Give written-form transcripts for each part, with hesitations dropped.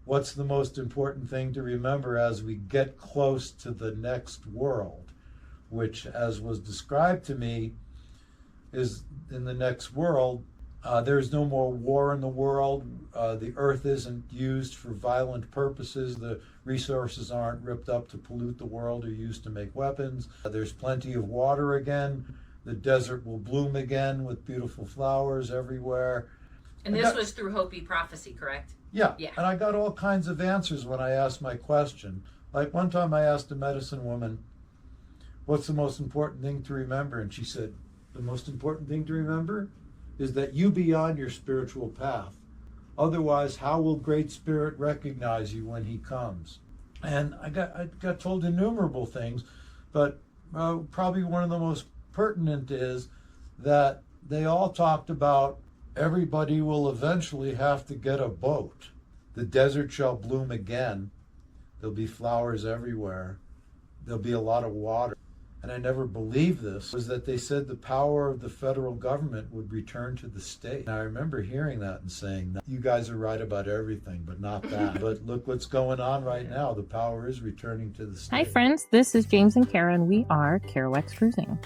what's the most important thing to remember as we get close to the next world, which, as was described to me, is in the next world, there's no more war in the world. The earth isn't used for violent purposes. The resources aren't ripped up to pollute the world or used to make weapons. There's plenty of water again. The desert will bloom again with beautiful flowers everywhere. And this was through Hopi prophecy, correct? Yeah. And I got all kinds of answers when I asked my question. Like one time I asked a medicine woman, what's the most important thing to remember? And she said, the most important thing to remember is that you be on your spiritual path. Otherwise, how will Great Spirit recognize you when he comes? And I got told innumerable things, but probably one of the most pertinent is that they all talked about everybody will eventually have to get a boat. The desert shall bloom again. There'll be flowers everywhere. There'll be a lot of water. And I never believed this, was that they said the power of the federal government would return to the state. And I remember hearing that and saying, you guys are right about everything, but not that. But look what's going on right now. The power is returning to the state. Hi, friends. This is James and Kara, and we are Kerouacs Cruising.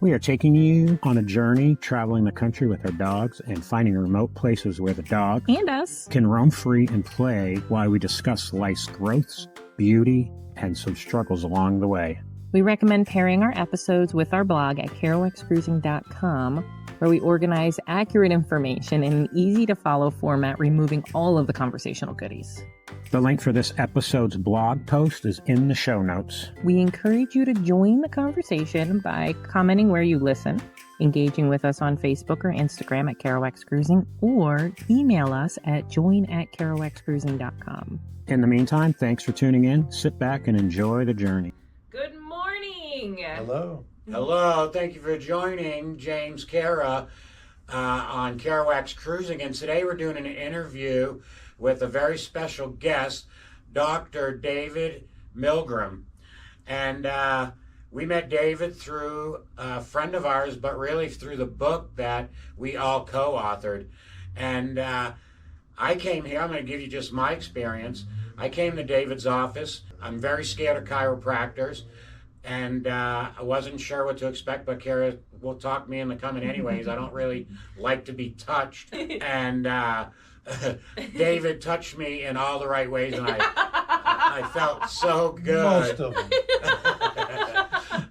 We are taking you on a journey, traveling the country with our dogs and finding remote places where the dog and us can roam free and play while we discuss life's growths, beauty, and some struggles along the way. We recommend pairing our episodes with our blog at kerouacscruising.com, where we organize accurate information in an easy-to-follow format, removing all of the conversational goodies. The link for this episode's blog post is in the show notes. We encourage you to join the conversation by commenting where you listen, engaging with us on Facebook or Instagram at Kerouacs Cruising, or email us at join@kerouacscruising.com. In the meantime, thanks for tuning in. Sit back and enjoy the journey. Good morning. Hello. Hello, thank you for joining James Kara on Kerouacs Cruising. And today we're doing an interview with a very special guest, Dr. David Milgram. And we met David through a friend of ours, but really through the book that we all co-authored. And I came here, I'm going to give you just my experience. I came to David's office. I'm very scared of chiropractors. And I wasn't sure what to expect, but Kara will talk me into coming anyways. I don't really like to be touched. And David touched me in all the right ways, and I felt so good. Most of them.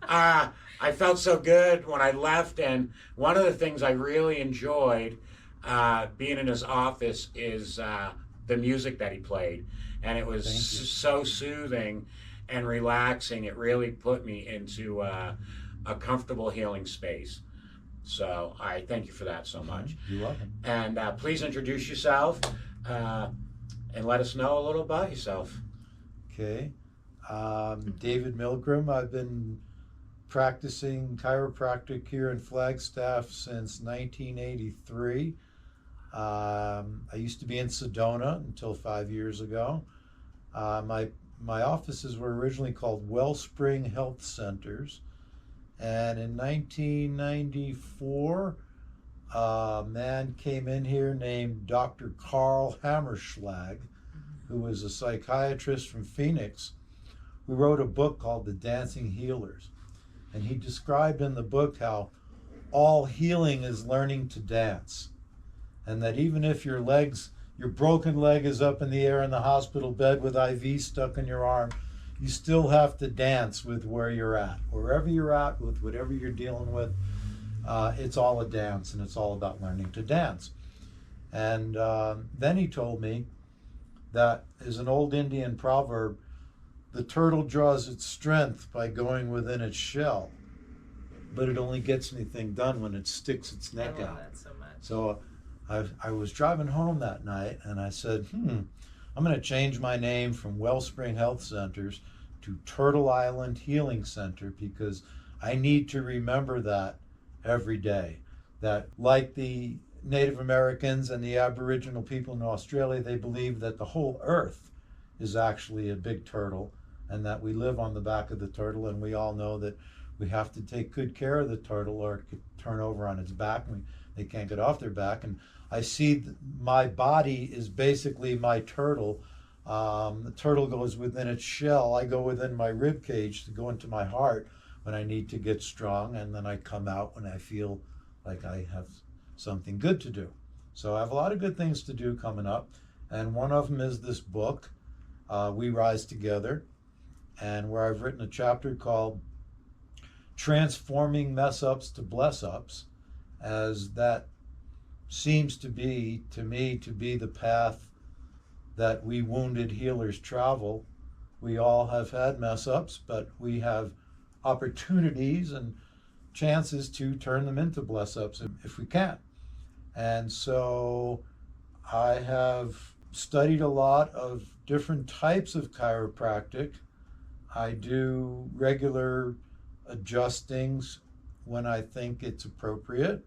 I felt so good when I left, and one of the things I really enjoyed being in his office is the music that he played. And it was so soothing and relaxing. It really put me into a comfortable healing space. So I thank you for that so much. You're welcome. And please introduce yourself and let us know a little about yourself. Okay. David Milgram. I've been practicing chiropractic here in Flagstaff since 1983. I used to be in Sedona until 5 years ago. My offices were originally called Wellspring Health Centers, and in 1994, a man came in here named Dr. Carl Hammerschlag, who was a psychiatrist from Phoenix, who wrote a book called The Dancing Healers. And he described in the book how all healing is learning to dance, and that even if your broken leg is up in the air in the hospital bed with IV stuck in your arm, you still have to dance with where you're at. Wherever you're at, with whatever you're dealing with, it's all a dance, and it's all about learning to dance. And then he told me that, as an old Indian proverb, the turtle draws its strength by going within its shell, but it only gets anything done when it sticks its neck out. I love that so much. So I was driving home that night, and I said, I'm going to change my name from Wellspring Health Centers to Turtle Island Healing Center, because I need to remember that every day. That, like the Native Americans and the Aboriginal people in Australia, they believe that the whole earth is actually a big turtle, and that we live on the back of the turtle, and we all know that we have to take good care of the turtle or it could turn over on its back and they can't get off their back. And I see my body is basically my turtle. The turtle goes within its shell. I go within my rib cage to go into my heart when I need to get strong, and then I come out when I feel like I have something good to do. So I have a lot of good things to do coming up, and one of them is this book, We Rise Together, and where I've written a chapter called Transforming Mess Ups to Bless Ups, as that seems to be, to me, to be the path that we wounded healers travel. We all have had mess ups, but we have opportunities and chances to turn them into bless ups if we can. And so I have studied a lot of different types of chiropractic. I do regular adjustings when I think it's appropriate.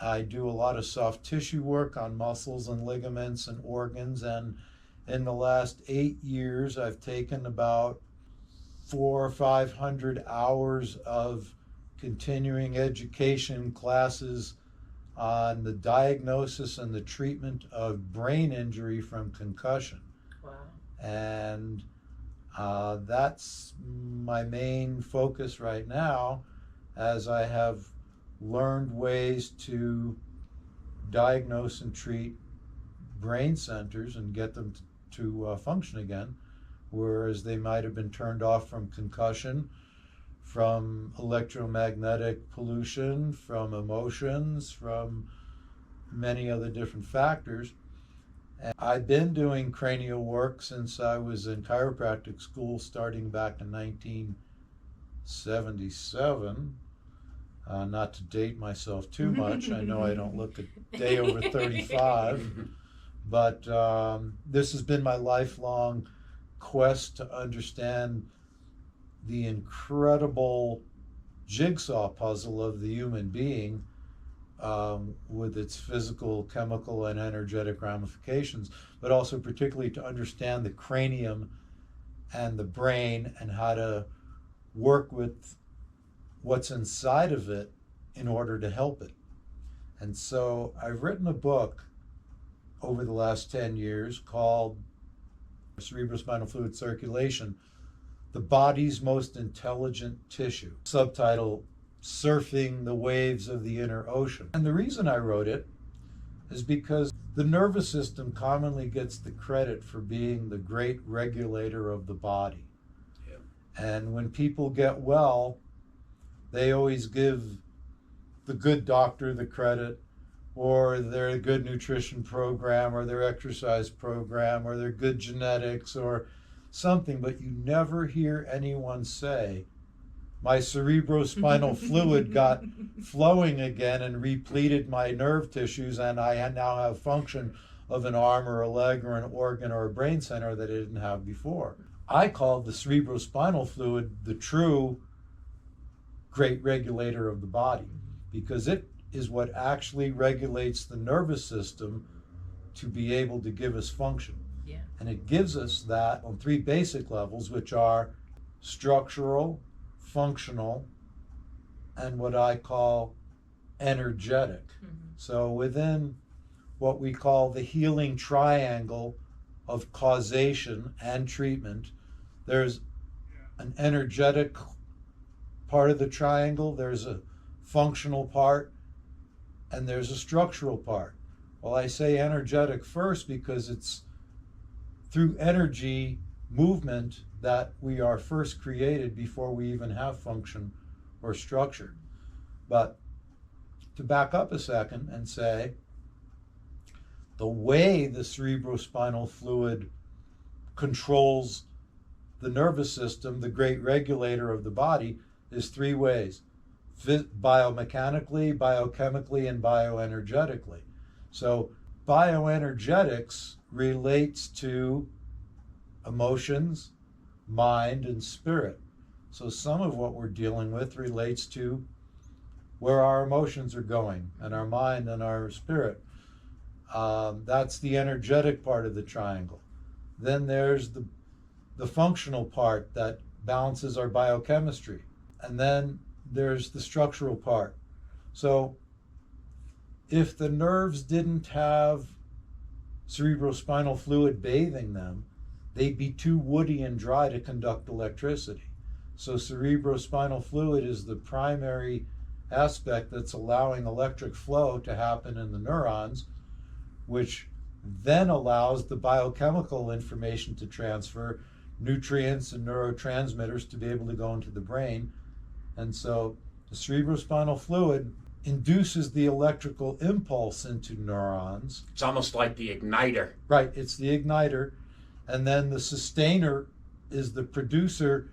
I do a lot of soft tissue work on muscles and ligaments and organs, and in the last 8 years I've taken about 400 or 500 hours of continuing education classes on the diagnosis and the treatment of brain injury from concussion. Wow. And that's my main focus right now, as I have learned ways to diagnose and treat brain centers and get them to function again, whereas they might have been turned off from concussion, from electromagnetic pollution, from emotions, from many other different factors. And I've been doing cranial work since I was in chiropractic school, starting back in 1977. Not to date myself too much. I know I don't look a day over 35, but this has been my lifelong quest to understand the incredible jigsaw puzzle of the human being, with its physical, chemical, and energetic ramifications, but also particularly to understand the cranium and the brain and how to work with what's inside of it in order to help it. And so I've written a book over the last 10 years called Cerebrospinal Fluid Circulation, the Body's Most Intelligent Tissue. Subtitle, Surfing the Waves of the Inner Ocean. And the reason I wrote it is because the nervous system commonly gets the credit for being the great regulator of the body. Yeah. And when people get well, they always give the good doctor the credit, or their good nutrition program, or their exercise program, or their good genetics, or something, but you never hear anyone say, my cerebrospinal fluid got flowing again and repleted my nerve tissues, and I now have function of an arm or a leg or an organ or a brain center that I didn't have before. I called the cerebrospinal fluid the true great regulator of the body, because it is what actually regulates the nervous system to be able to give us function. Yeah. And it gives us that on 3 basic levels, which are structural, functional, and what I call energetic. Mm-hmm. So within what we call the healing triangle of causation and treatment, there's an energetic part of the triangle, there's a functional part, and there's a structural part. Well, I say energetic first because it's through energy movement that we are first created before we even have function or structure. But to back up a second and say, the way the cerebrospinal fluid controls the nervous system, the great regulator of the body, is 3 ways: biomechanically, biochemically, and bioenergetically. So bioenergetics relates to emotions, mind, and spirit. So some of what we're dealing with relates to where our emotions are going, and our mind and our spirit. That's the energetic part of the triangle. Then there's the functional part that balances our biochemistry. And then there's the structural part. So if the nerves didn't have cerebrospinal fluid bathing them, they'd be too woody and dry to conduct electricity. So cerebrospinal fluid is the primary aspect that's allowing electric flow to happen in the neurons, which then allows the biochemical information to transfer, nutrients and neurotransmitters to be able to go into the brain. And so the cerebrospinal fluid induces the electrical impulse into neurons. It's almost like the igniter. Right, it's the igniter. And then the sustainer is the producer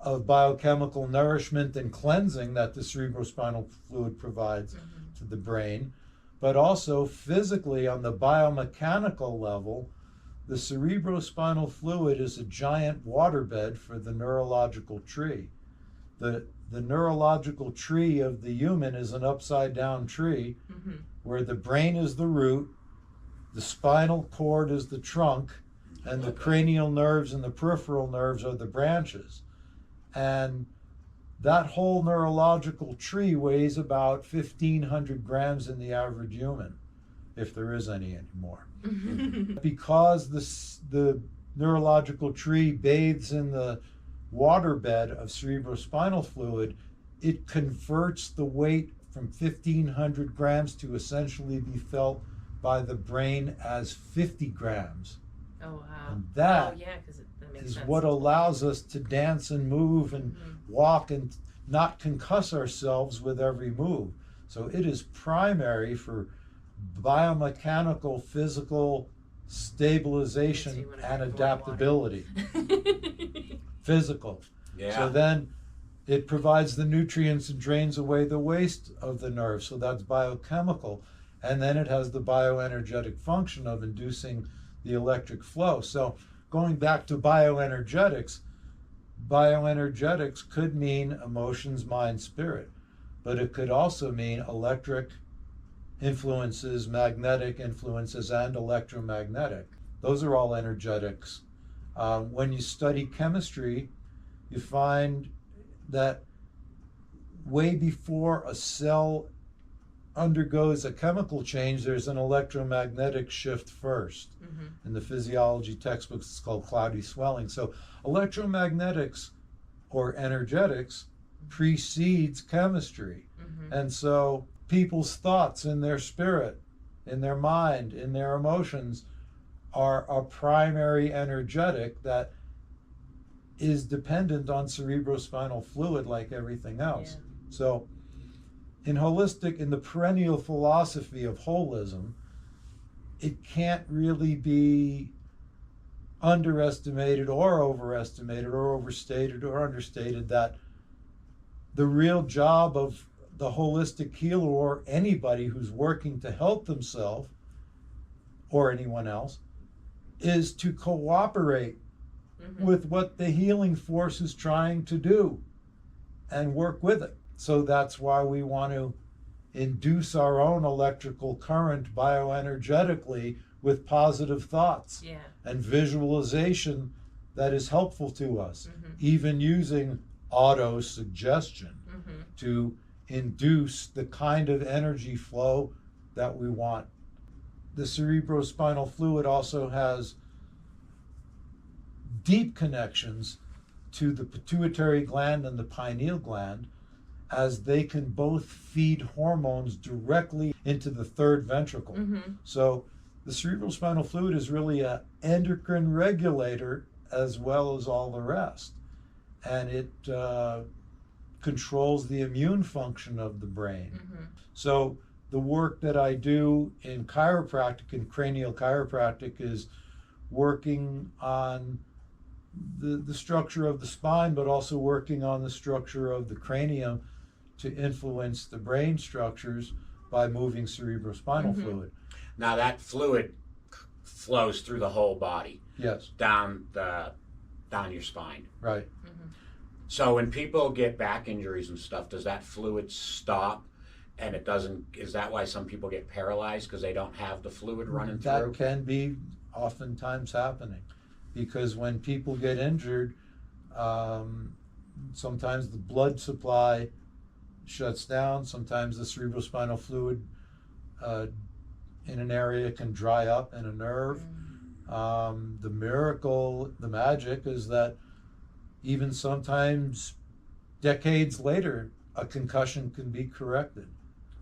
of biochemical nourishment and cleansing that the cerebrospinal fluid provides to the brain. But also physically, on the biomechanical level, the cerebrospinal fluid is a giant waterbed for the neurological tree. The neurological tree of the human is an upside down tree where the brain is the root, the spinal cord is the trunk, and the cranial nerves and the peripheral nerves are the branches. And that whole neurological tree weighs about 1,500 grams in the average human, if there is any anymore. Because the neurological tree bathes in the waterbed of cerebrospinal fluid, it converts the weight from 1,500 grams to essentially be felt by the brain as 50 grams. Oh, wow. And that yeah, 'cause that makes is sense. what allows us to dance and move and walk and not concuss ourselves with every move. So it is primary for biomechanical, physical stabilization Makes you wanna and drink more adaptability. Physical. Yeah. So then it provides the nutrients and drains away the waste of the nerve. So that's biochemical. And then it has the bioenergetic function of inducing the electric flow. So going back to bioenergetics could mean emotions, mind, spirit, but it could also mean electric influences, magnetic influences, and electromagnetic. Those are all energetics. When you study chemistry, you find that way before a cell undergoes a chemical change, there's an electromagnetic shift first. In the physiology textbooks, it's called cloudy swelling. So electromagnetics or energetics precedes chemistry. And so people's thoughts in their spirit, in their mind, in their emotions are a primary energetic that is dependent on cerebrospinal fluid like everything else. Yeah. So in the perennial philosophy of holism, it can't really be underestimated or overestimated or overstated or understated that the real job of the holistic healer or anybody who's working to help themselves or anyone else is to cooperate with what the healing force is trying to do and work with it. So that's why we want to induce our own electrical current bioenergetically with positive thoughts and visualization that is helpful to us, even using auto-suggestion to induce the kind of energy flow that we want. The cerebrospinal fluid also has deep connections to the pituitary gland and the pineal gland, as they can both feed hormones directly into the third ventricle. So the cerebrospinal fluid is really an endocrine regulator as well as all the rest. And it controls the immune function of the brain. So the work that I do in chiropractic and cranial chiropractic is working on the structure of the spine, but also working on the structure of the cranium to influence the brain structures by moving cerebrospinal fluid. Now that fluid flows through the whole body. Yes. Down your spine. Right. So when people get back injuries and stuff, does that fluid stop and it doesn't? Is that why some people get paralyzed, because they don't have the fluid running through? That can be oftentimes happening, because when people get injured, sometimes the blood supply shuts down. Sometimes the cerebrospinal fluid in an area can dry up in a nerve. The miracle, the magic is that even sometimes decades later, a concussion can be corrected.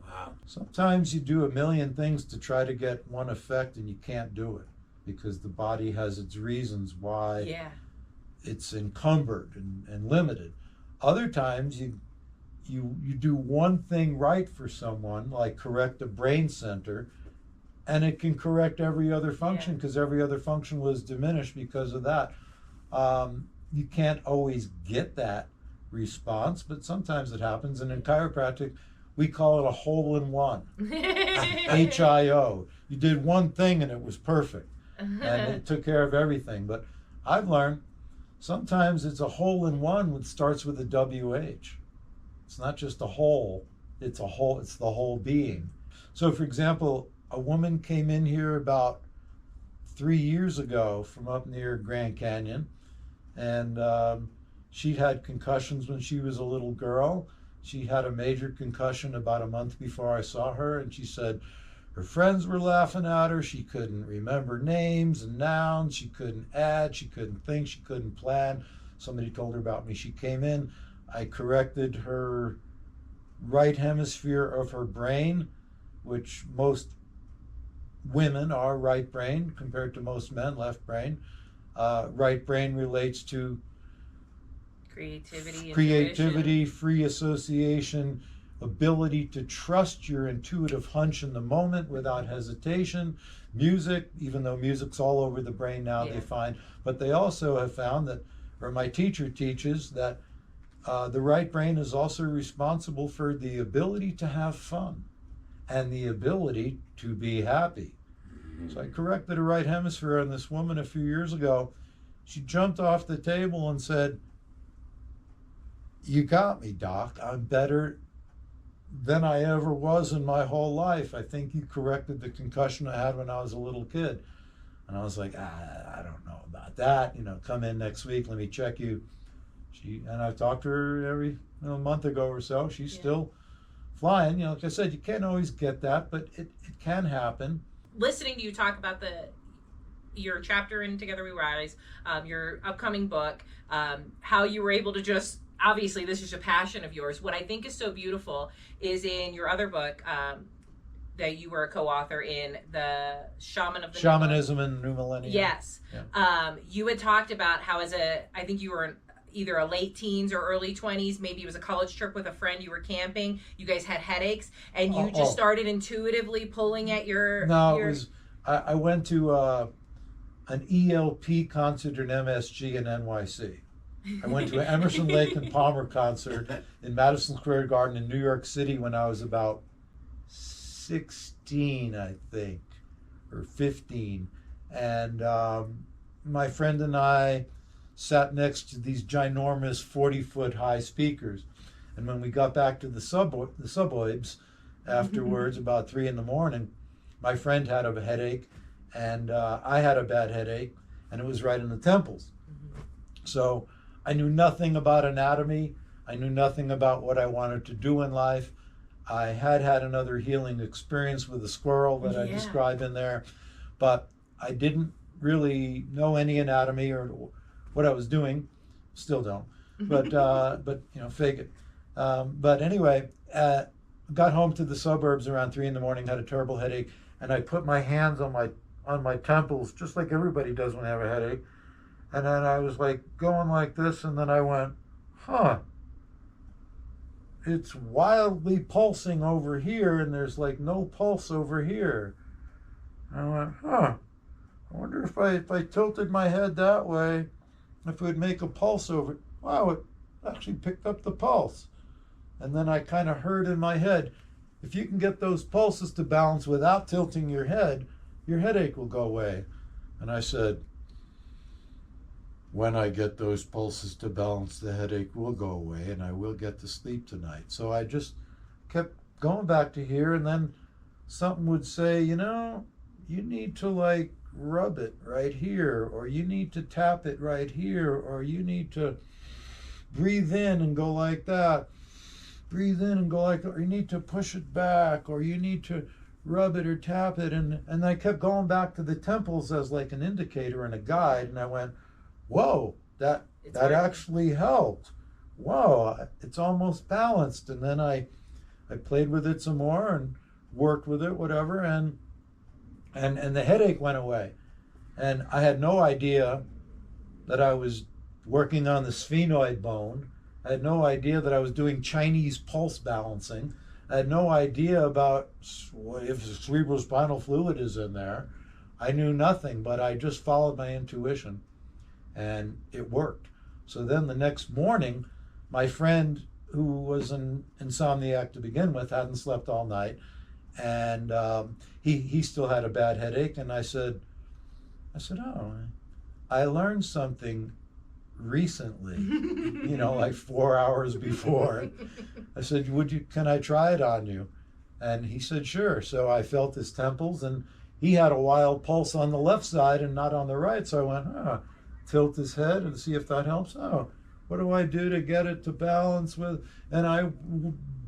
Wow. Sometimes you do a million things to try to get one effect and you can't do it because the body has its reasons why Yeah. it's encumbered and limited. Other times you do one thing right for someone, like correct a brain center, and it can correct every other function because every other function was diminished because of that. You can't always get that response, but sometimes it happens. And in chiropractic, we call it a hole in one. HIO. You did one thing and it was perfect, and it took care of everything. But I've learned sometimes it's a hole in one that starts with a WH. It's not just a hole, it's the whole being. So for example, a woman came in here about 3 years ago from up near Grand Canyon, and she had concussions when she was a little girl. She had a major concussion about a month before I saw her, and she said her friends were laughing at her. She couldn't remember names and nouns. She couldn't add. She couldn't think. She couldn't plan. Somebody told her about me. She came in. I corrected her right hemisphere of her brain, which most women are right brain compared to most men, left brain. Right brain relates to creativity, free association, ability to trust your intuitive hunch in the moment without hesitation. Music, even though music's all over the brain now, they find, but they also have found that, or my teacher teaches that the right brain is also responsible for the ability to have fun and the ability to be happy. So I corrected her right hemisphere on this woman a few years ago. She jumped off the table and said, "You got me, Doc. I'm better than I ever was in my whole life. I think you corrected the concussion I had when I was a little kid." And I was like, I don't know about that. Come in next week. Let me check you. And I talked to her every month ago or so. She's still flying. Like I said, you can't always get that, but it can happen. Listening to you talk about your chapter in Together We Rise, your upcoming book, how you were able to just, obviously this is a passion of yours. What I think is so beautiful is in your other book that you were a co-author in, the Shamanism and New Millennium. Yes. Yeah. You had talked about how I think you were either a late teens or early 20s, maybe it was a college trip with a friend, you were camping, you guys had headaches, and you just started intuitively pulling at your... No, it was, I went to an ELP concert in MSG in NYC. I went to an Emerson, Lake and Palmer concert in Madison Square Garden in New York City when I was about 16, I think, or 15. And my friend and I sat next to these ginormous 40-foot high speakers. And when we got back to the suburbs afterwards, about 3 a.m, my friend had a headache, and I had a bad headache, and it was right in the temples. So I knew nothing about anatomy. I knew nothing about what I wanted to do in life. I had another healing experience with a squirrel that I describe in there, but I didn't really know any anatomy or what I was doing. Still don't, but fake it. But anyway, got home to the suburbs around 3 a.m, had a terrible headache, and I put my hands on my temples, just like everybody does when they have a headache. And then I was like going like this, and then I went, it's wildly pulsing over here, and there's like no pulse over here. And I went, I wonder if I tilted my head that way, if it would make a pulse over it. Wow, it actually picked up the pulse. And then I kind of heard in my head, if you can get those pulses to balance without tilting your head, your headache will go away. And I said, when I get those pulses to balance, the headache will go away and I will get to sleep tonight. So I just kept going back to here, and then something would say, you need to like rub it right here, or you need to tap it right here, or you need to breathe in and go like that, breathe in and go like that, or you need to push it back, or you need to rub it or tap it, and I kept going back to the temples as like an indicator and a guide, and I went, whoa, that actually helped. Whoa, it's almost balanced. And then I played with it some more and worked with it, whatever, and the headache went away. And I had no idea that I was working on the sphenoid bone. I had no idea that I was doing Chinese pulse balancing. I had no idea about if the cerebrospinal fluid is in there. I knew nothing, but I just followed my intuition, and it worked. So then the next morning, my friend, who was an insomniac to begin with, hadn't slept all night, and he still had a bad headache. And I said, oh, I learned something recently, like 4 hours before. I said, can I try it on you? And he said, sure. So I felt his temples, and he had a wild pulse on the left side and not on the right. So I went, tilt his head and see if that helps. What do I do to get it to balance with? And I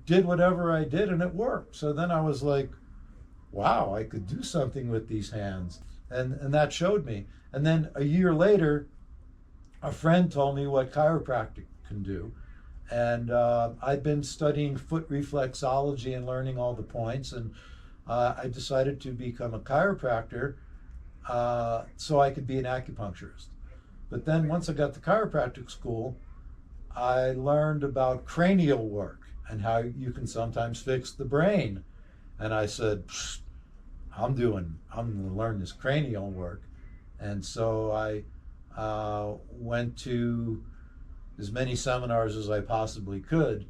did whatever I did, and it worked. So then I was like, wow, I could do something with these hands. And that showed me. And then a year later, a friend told me what chiropractic can do. And I'd been studying foot reflexology and learning all the points. And I decided to become a chiropractor so I could be an acupuncturist. But then once I got to chiropractic school, I learned about cranial work and how you can sometimes fix the brain. And I said, I'm going to learn this cranial work. And so I went to as many seminars as I possibly could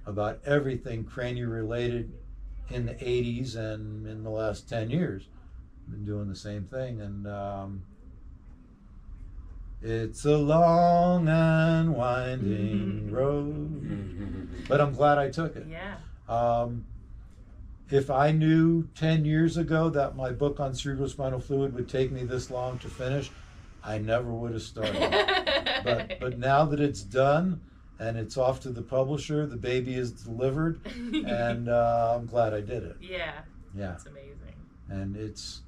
about everything cranial related in the 80s and in the last 10 years. I've been doing the same thing. And it's a long and winding road, but I'm glad I took it. Yeah. If I knew 10 years ago that my book on cerebrospinal fluid would take me this long to finish, I never would have started. But now that it's done and it's off to the publisher, the baby is delivered, and I'm glad I did it. Yeah. Yeah. That's amazing. And it's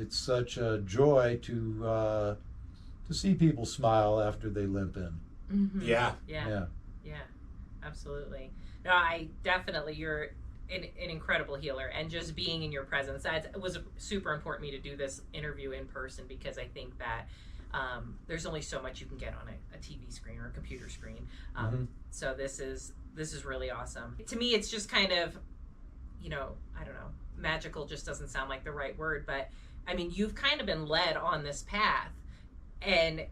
such a joy to see people smile after they limp in. Mm-hmm. Yeah. Yeah. Absolutely. No, you're an incredible healer, and just being in your presence, that was super important to me to do this interview in person, because I think that there's only so much you can get on a TV screen or a computer screen. So this is really awesome. To me, it's just kind of, I don't know, magical just doesn't sound like the right word, but I mean, you've kind of been led on this path, and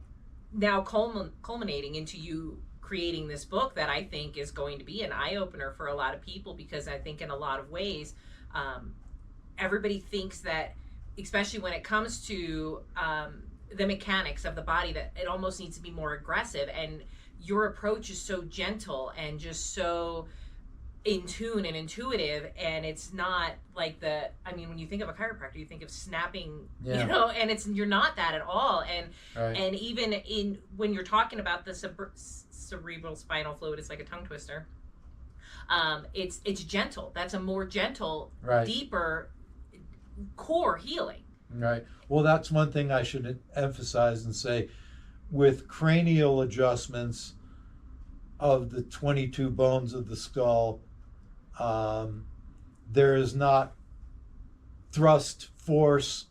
now culminating into you creating this book that I think is going to be an eye-opener for a lot of people, because I think in a lot of ways, everybody thinks that, especially when it comes to the mechanics of the body, that it almost needs to be more aggressive, and your approach is so gentle and just so in tune and intuitive, and it's not like when you think of a chiropractor, you think of snapping, and you're not that at all. And even when you're talking about the cerebral spinal fluid, it's like a tongue twister. It's gentle. That's a more gentle, deeper core healing. Right. Well, that's one thing I should emphasize and say. With cranial adjustments of the 22 bones of the skull, there is not thrust force,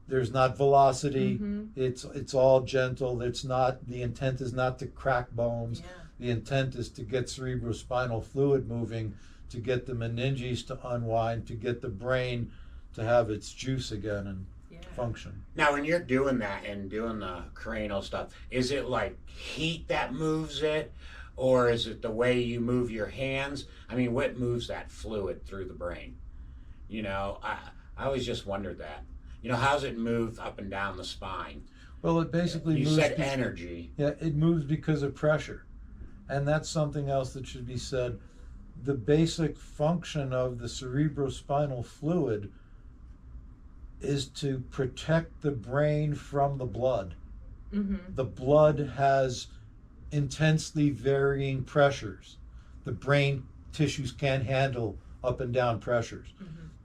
there's not velocity. It's all gentle. The intent is not to crack bones. The intent is to get cerebrospinal fluid moving, to get the meninges to unwind, to get the brain to have its juice again and function. Now, when you're doing that and doing the cranial stuff, is it like heat that moves it, or is it the way you move your hands? I mean, what moves that fluid through the brain? I always just wondered that. How does it move up and down the spine? Well, it basically you moves. said energy. Yeah, it moves because of pressure. And that's something else that should be said. The basic function of the cerebrospinal fluid is to protect the brain from the blood. The blood has intensely varying pressures. The brain tissues can't handle up and down pressures.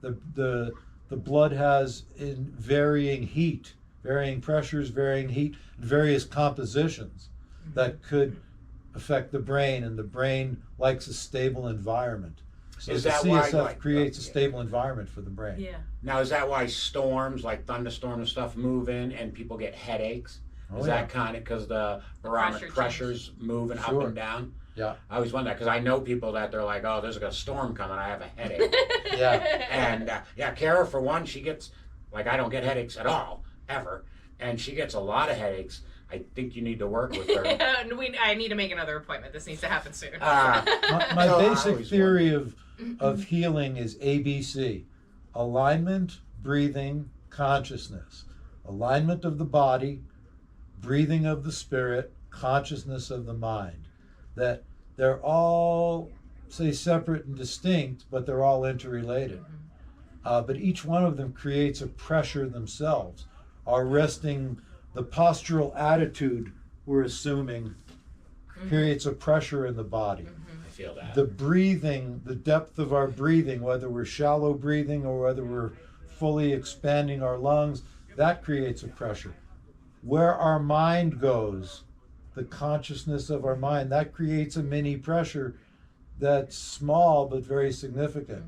The blood has in varying heat, varying pressures, varying heat, various compositions that could affect the brain, and the brain likes a stable environment. So Is the that why, CSF like, creates a stable environment for the brain. Yeah. Now, is that why storms, like thunderstorms and stuff, move in and people get headaches? Is that kind of because the barometric pressure's moving up and down? Yeah. I always wonder that because I know people that they're like, oh, there's a storm coming, I have a headache. Yeah. And Kara, for one, she gets, like, I don't get headaches at all, ever. And she gets a lot of headaches. I think you need to work with her. I need to make another appointment. This needs to happen soon. My So basic theory of healing is ABC: alignment, breathing, consciousness. Alignment of the body, breathing of the spirit, consciousness of the mind. That they're all, say, separate and distinct, but they're all interrelated. But each one of them creates a pressure themselves. Our resting, the postural attitude we're assuming creates a pressure in the body. I feel that. The breathing, the depth of our breathing, whether we're shallow breathing or whether we're fully expanding our lungs, that creates a pressure. Where our mind goes, the consciousness of our mind, that creates a mini pressure that's small but very significant.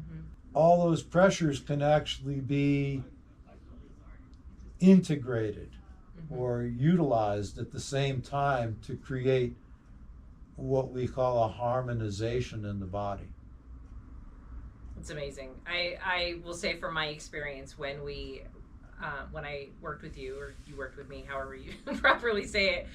All those pressures can actually be integrated or utilized at the same time to create what we call a harmonization in the body. It's amazing. I will say from my experience when I worked with you, or you worked with me, however you properly say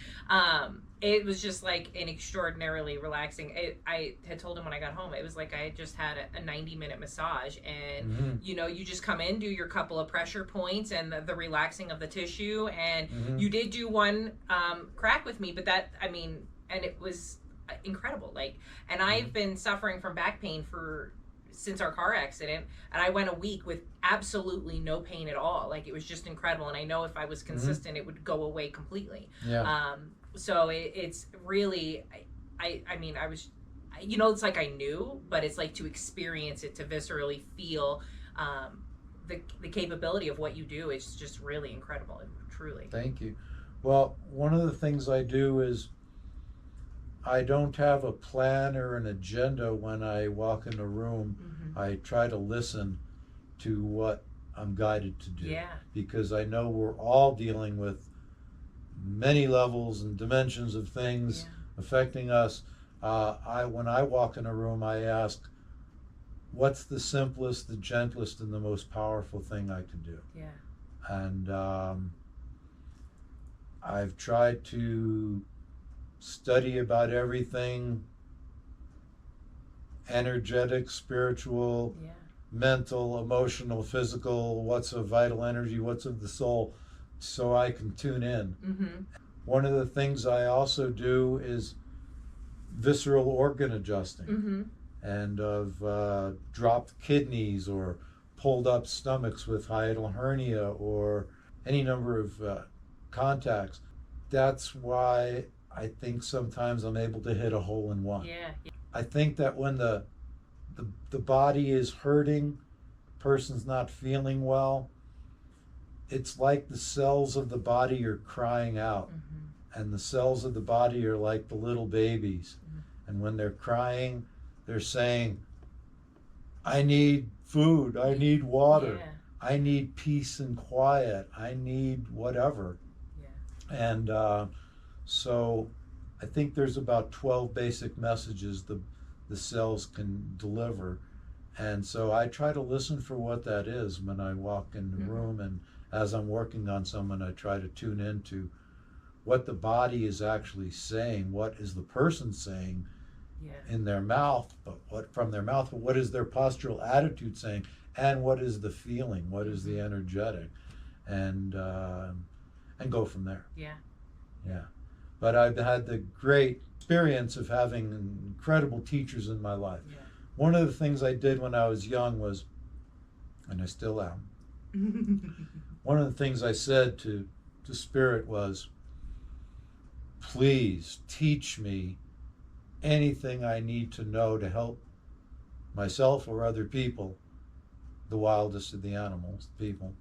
it was just like an extraordinarily relaxing. I had told him when I got home, it was like I had just had a 90-minute massage, and you just come in, do your couple of pressure points and the relaxing of the tissue, and you did do one crack with me, but and it was incredible. And I've been suffering from back pain since our car accident, and I went a week with absolutely no pain at all. It was just incredible, and I know if I was consistent, it would go away completely. So it's really, I was, it's like I knew, but it's like to experience it, to viscerally feel the capability of what you do. It's just really incredible, truly. Thank you. Well, one of the things I do is I don't have a plan or an agenda when I walk in a room. I try to listen to what I'm guided to do. Because I know we're all dealing with many levels and dimensions of things affecting us. When I walk in a room, I ask, what's the simplest, the gentlest, and the most powerful thing I can do? And I've tried to study about everything: energetic, spiritual, mental, emotional, physical, what's of vital energy, what's of the soul, so I can tune in. One of the things I also do is visceral organ adjusting, and of dropped kidneys or pulled up stomachs with hiatal hernia or any number of contacts. That's why I think sometimes I'm able to hit a hole in one. I think that when the body is hurting, person's not feeling well, it's like the cells of the body are crying out. And the cells of the body are like the little babies. And when they're crying, they're saying, I need food, I need water, I need peace and quiet, I need whatever. And so I think there's about 12 basic messages the cells can deliver. And so I try to listen for what that is when I walk in the room, and as I'm working on someone, I try to tune into what the body is actually saying, what is the person saying in their mouth, but what is their postural attitude saying, and what is the feeling, what is the energetic, and go from there. But I've had the great experience of having incredible teachers in my life. One of the things I did when I was young was, and I still am, one of the things I said to Spirit was, please teach me anything I need to know to help myself or other people, the wildest of the animals, people.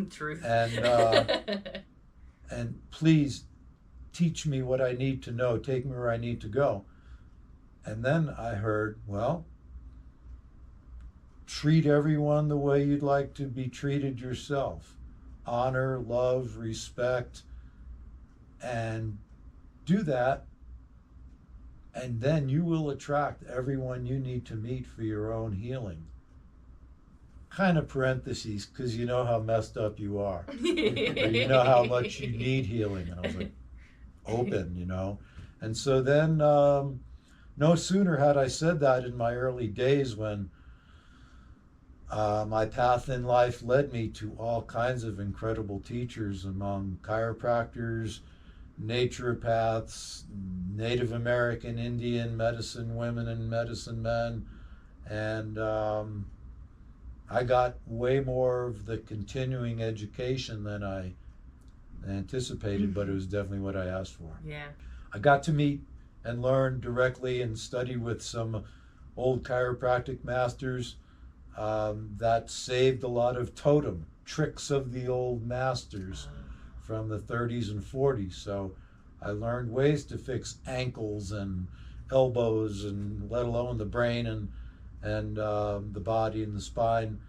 Truth. And please teach me what I need to know, take me where I need to go. And then I heard, well, treat everyone the way you'd like to be treated yourself. Honor, love, respect, and do that, and then you will attract everyone you need to meet for your own healing. Kind of parentheses, because you know how messed up you are. Or you know how much you need healing. And I was like, open, you know. And so then, no sooner had I said that in my early days when my path in life led me to all kinds of incredible teachers among chiropractors, naturopaths, Native American, Indian medicine women and medicine men. And I got way more of the continuing education than I anticipated, but it was definitely what I asked for. Yeah. I got to meet and learn directly and study with some old chiropractic masters that saved a lot of totem tricks of the old masters from the 30s and 40s. So I learned ways to fix ankles and elbows, and let alone the brain and the body and the spine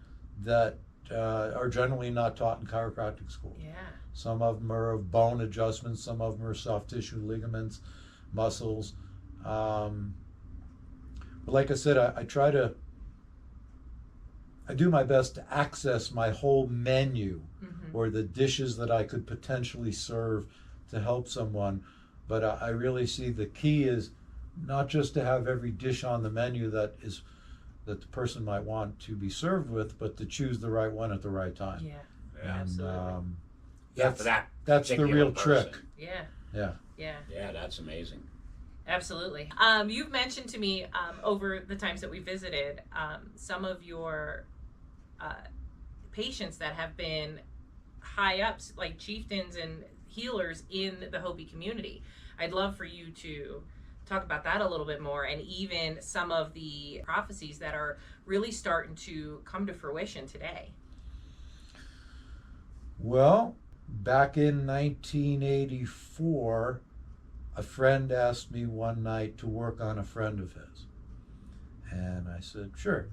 that are generally not taught in chiropractic school. Yeah. Some of them are of bone adjustments, some of them are soft tissue ligaments, muscles. But like I said, I do my best to access my whole menu, or the dishes that I could potentially serve to help someone. But I really see the key is not just to have every dish on the menu that the person might want to be served with, but to choose the right one at the right time. Yeah. And Absolutely. For that that's the particular real person. trick. Yeah. Yeah. Yeah. Yeah, that's amazing. Absolutely. You've mentioned to me over the times that we visited some of your patients that have been high ups, like chieftains and healers in the Hopi community. I'd love for you to talk about that a little bit more, and even some of the prophecies that are really starting to come to fruition today. Well, back in 1984, a friend asked me one night to work on a friend of his. And I said, sure.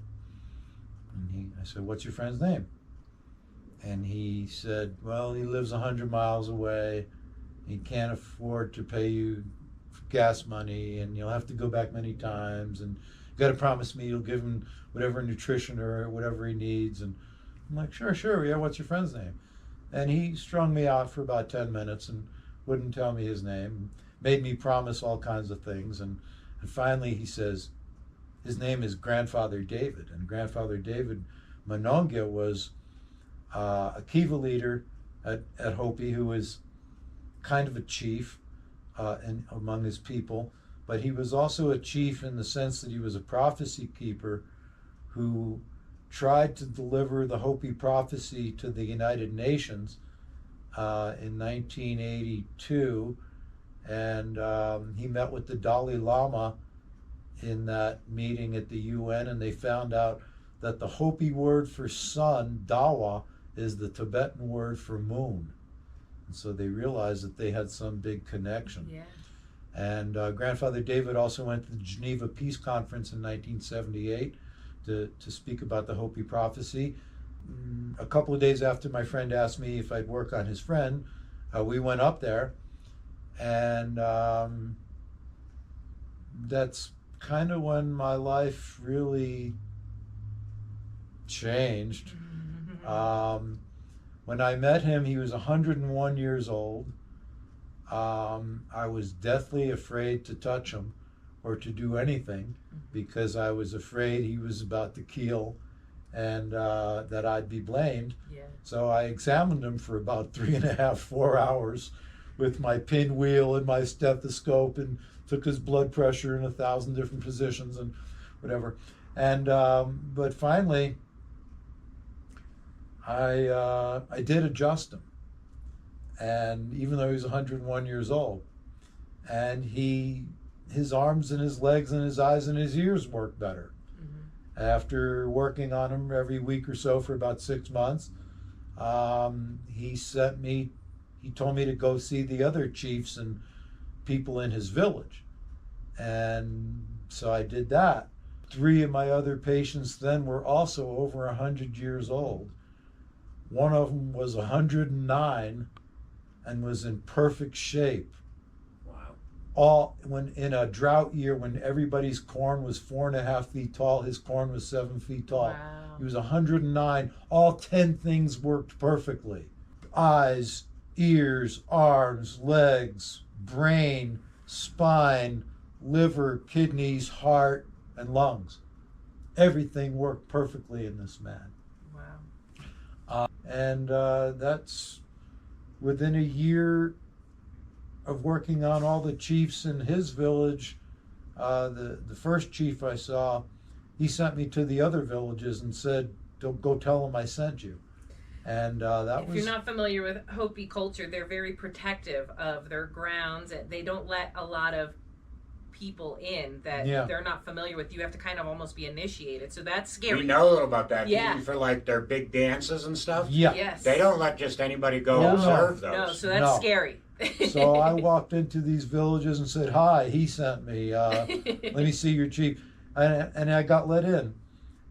And I said, what's your friend's name? And he said, well, he lives 100 miles away. He can't afford to pay you gas money, and you'll have to go back many times. And you got to promise me you'll give him whatever nutrition or whatever he needs. And I'm like, sure, yeah, what's your friend's name? And he strung me out for about 10 minutes and wouldn't tell me his name, made me promise all kinds of things. And finally he says, his name is Grandfather David. And Grandfather David Monongia was a Kiva leader at Hopi, who was kind of a chief among his people. But he was also a chief in the sense that he was a prophecy keeper who tried to deliver the Hopi prophecy to the United Nations in 1982, and he met with the Dalai Lama in that meeting at the UN, and they found out that the Hopi word for sun, Dawa, is the Tibetan word for moon. And so they realized that they had some big connection. Yeah. And Grandfather David also went to the Geneva Peace Conference in 1978 to speak about the Hopi prophecy. A couple of days after my friend asked me if I'd work on his friend, we went up there, and that's kind of when my life really changed. When I met him, he was 101 years old. I was deathly afraid to touch him or to do anything, because I was afraid he was about to keel and that I'd be blamed. Yeah. So I examined him for about 3.5, 4 hours with my pinwheel and my stethoscope, and took his blood pressure in 1,000 different positions and whatever. And but finally, I did adjust him, and even though he was 101 years old, and his arms and his legs and his eyes and his ears worked better. After working on him every week or so for about 6 months, he told me to go see the other chiefs and people in his village. And so I did that. 3 of my other patients then were also over 100 years old. One of them was 109 and was in perfect shape. Wow. All when in a drought year when everybody's corn was 4.5 feet tall, his corn was 7 feet tall. Wow. He was 109. All 10 things worked perfectly. Eyes, ears, arms, legs, brain, spine, liver, kidneys, heart, and lungs. Everything worked perfectly in this man. Wow. And that's within a year of working on all the chiefs in his village. The first chief I saw, he sent me to the other villages and said, "Don't go tell them I sent you." And that If was. you're not familiar with Hopi culture, they're very protective of their grounds. They don't let a lot of people in that they're not familiar with. You have to kind of almost be initiated. So that's scary. We know a little about that. Yeah. Even for like their big dances and stuff. Yeah. Yes. They don't let just anybody go No, observe no. those. No, so that's No. scary. So I walked into these villages and said, "Hi, he sent me. Let me see your chief." And I got let in,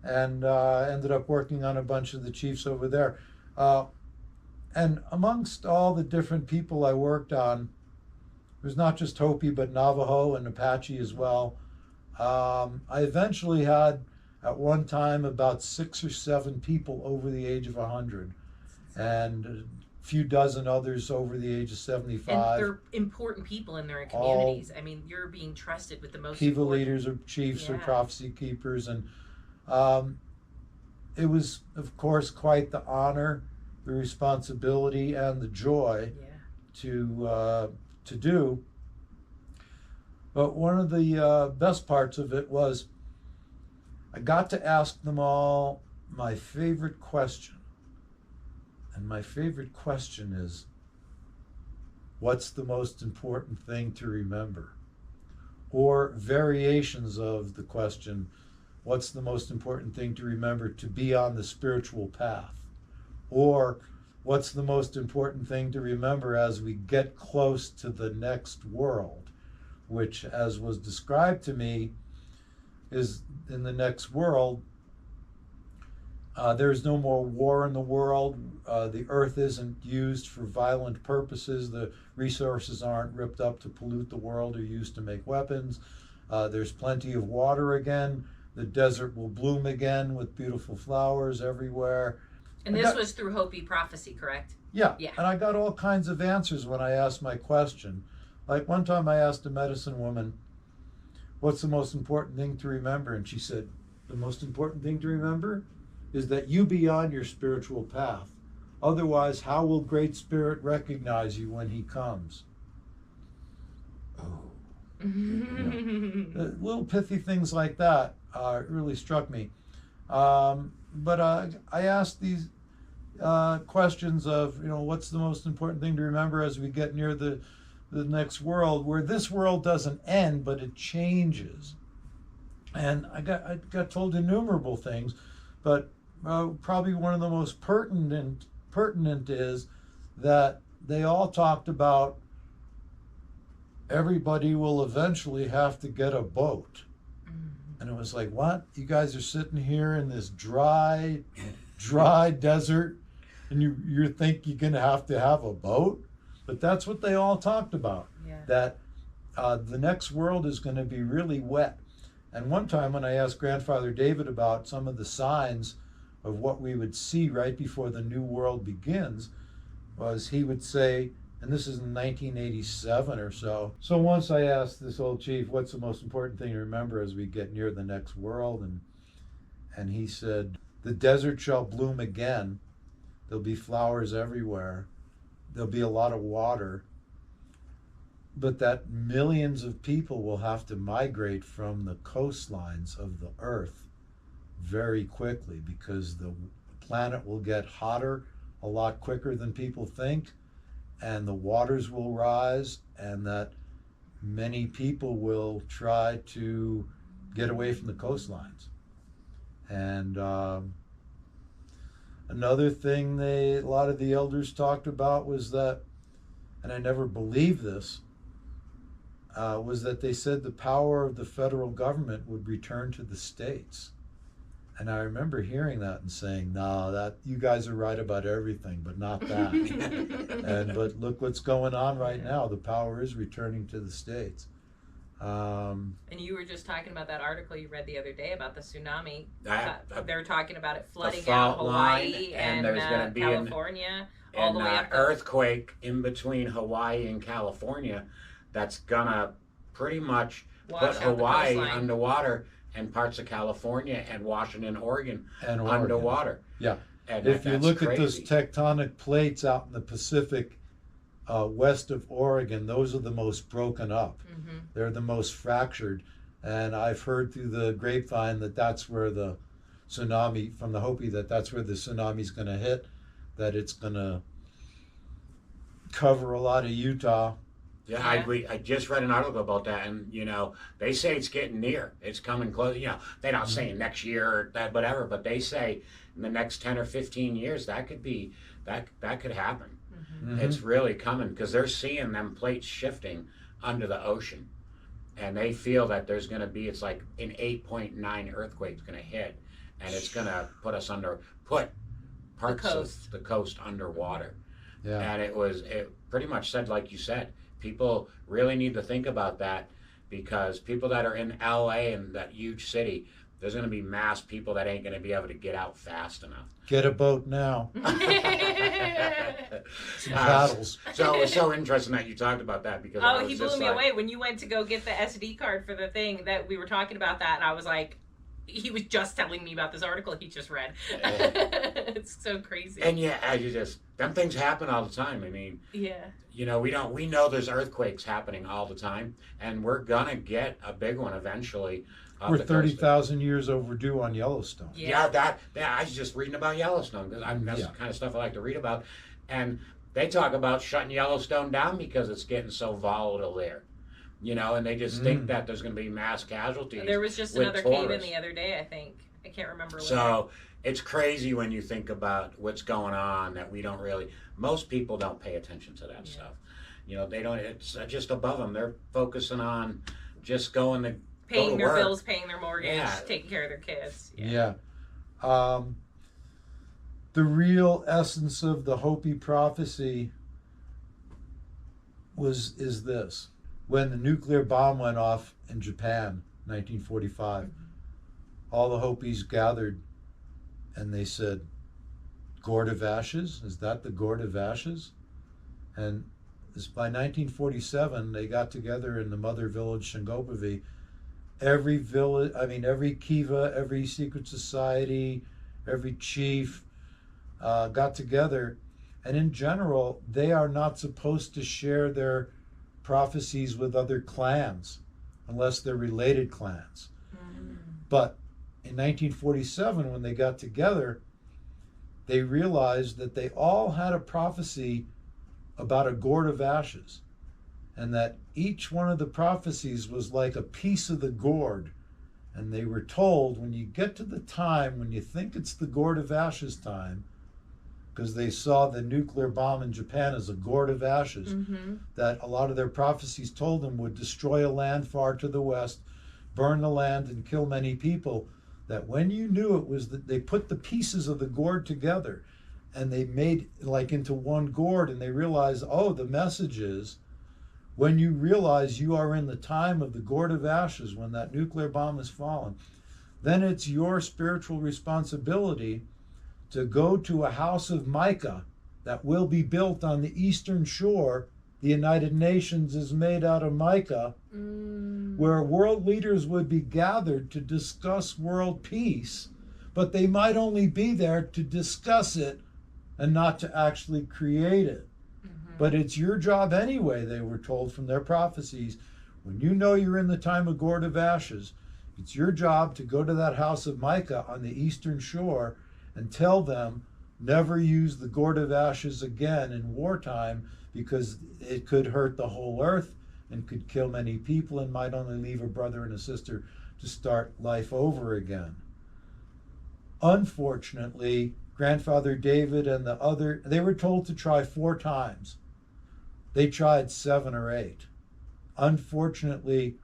and ended up working on a bunch of the chiefs over there. And amongst all the different people I worked on, it was not just Hopi, but Navajo and Apache as well. I eventually had, at one time, about 6 or 7 people over the age of 100, and a few dozen others over the age of 75. And they're important people in their communities. I mean, you're being trusted with the most Kiva important. leaders or chiefs or Yeah. prophecy keepers, and it was, of course, quite the honor, the responsibility, and the joy Yeah. to do. But one of the best parts of it was I got to ask them all my favorite question. And my favorite question is, what's the most important thing to remember? Or variations of the question, what's the most important thing to remember to be on the spiritual path? Or what's the most important thing to remember as we get close to the next world, which, as was described to me, is in the next world, there's no more war in the world. The earth isn't used for violent purposes. The resources aren't ripped up to pollute the world or used to make weapons. There's plenty of water again. The desert will bloom again with beautiful flowers everywhere. And this was through Hopi prophecy, correct? Yeah. Yeah. And I got all kinds of answers when I asked my question. Like one time I asked a medicine woman, "What's the most important thing to remember?" And she said, "The most important thing to remember is that you be on your spiritual path. Otherwise, how will Great Spirit recognize you when he comes?" Oh. Little pithy things like that really struck me. But I asked these questions of, what's the most important thing to remember as we get near the next world, where this world doesn't end, but it changes. And I got told innumerable things, but probably one of the most pertinent is that they all talked about everybody will eventually have to get a boat. And it was like, what? You guys are sitting here in this dry desert, and you think you're going to have a boat? But that's what they all talked about, that the next world is going to be really wet. And one time when I asked Grandfather David about some of the signs of what we would see right before the new world begins, was he would say, and this is in 1987 or so. So once I asked this old chief, what's the most important thing to remember as we get near the next world? And he said, the desert shall bloom again. There'll be flowers everywhere. There'll be a lot of water. But that millions of people will have to migrate from the coastlines of the earth very quickly, because the planet will get hotter a lot quicker than people think, and the waters will rise, and that many people will try to get away from the coastlines. And another thing a lot of the elders talked about was that, and I never believed this, was that they said the power of the federal government would return to the states. And I remember hearing that and saying, "No, that you guys are right about everything, but not that." But look what's going on right now. The power is returning to the states. And you were just talking about that article you read the other day about the tsunami. They're talking about it flooding out Hawaii and there's going to be California, all the way up. Earthquake in between Hawaii and California that's going to pretty much put Hawaii underwater and parts of California and Washington, Oregon underwater. Yeah. And if you look at those tectonic plates out in the Pacific, west of Oregon, those are the most broken up. Mm-hmm. They're the most fractured. And I've heard through the grapevine that that's where the tsunami, from the Hopi, that's where the tsunami's going to hit, that it's going to cover a lot of Utah. Yeah, I just read an article about that, and they say it's getting near. It's coming close. They're not saying next year or that, whatever, but they say in the next 10 or 15 years that could happen. Mm-hmm. It's really coming because they're seeing them plates shifting under the ocean, and they feel that there's going to be an 8.9 earthquake's going to hit, and it's going to put parts of the coast underwater. Yeah. And it pretty much said, like you said, people really need to think about that, because people that are in LA and that huge city, there's going to be mass people that ain't going to be able to get out fast enough. Get a boat now. Some paddles. So it was so interesting that you talked about that, because he blew me away when you went to go get the SD card for the thing that we were talking about that, and I was like, he was just telling me about this article he just read. It's so crazy. And them things happen all the time. I mean, we know there's earthquakes happening all the time, and we're gonna get a big one eventually. We're 30,000 years overdue on Yellowstone. Yeah, I was just reading about Yellowstone. That's the kind of stuff I like to read about. And they talk about shutting Yellowstone down because it's getting so volatile there. And they just think that there's going to be mass casualties. There was just another cave-in the other day, I think. I can't remember what. So it's crazy when you think about what's going on, that most people don't pay attention to that stuff. They don't, it's just above them. They're focusing on just paying their bills, paying their mortgage, taking care of their kids. Yeah. The real essence of the Hopi prophecy is this. When the nuclear bomb went off in Japan, 1945, all the Hopis gathered and they said, "Gourd of ashes? Is that the gourd of ashes?" And by 1947, they got together in the mother village, Shingopavi. Every village, every kiva, every secret society, every chief got together. And in general, they are not supposed to share their prophecies with other clans unless they're related clans. But in 1947, when they got together, they realized that they all had a prophecy about a gourd of ashes, and that each one of the prophecies was like a piece of the gourd. And they were told, when you get to the time when you think it's the gourd of ashes time, because they saw the nuclear bomb in Japan as a gourd of ashes, that a lot of their prophecies told them would destroy a land far to the west, burn the land and kill many people, that when you knew it was that they put the pieces of the gourd together and they made into one gourd, and they realized, the message is, when you realize you are in the time of the gourd of ashes, when that nuclear bomb has fallen, then it's your spiritual responsibility to go to a house of mica that will be built on the eastern shore. The United Nations is made out of mica, where world leaders would be gathered to discuss world peace, but they might only be there to discuss it and not to actually create it. But it's your job anyway, they were told from their prophecies. When you know you're in the time of gourd of ashes, it's your job to go to that house of mica on the eastern shore and tell them never use the gourd of ashes again in wartime, because it could hurt the whole earth and could kill many people and might only leave a brother and a sister to start life over again. Unfortunately, grandfather David and they were told to try 4 times. They tried 7 or 8. Unfortunately,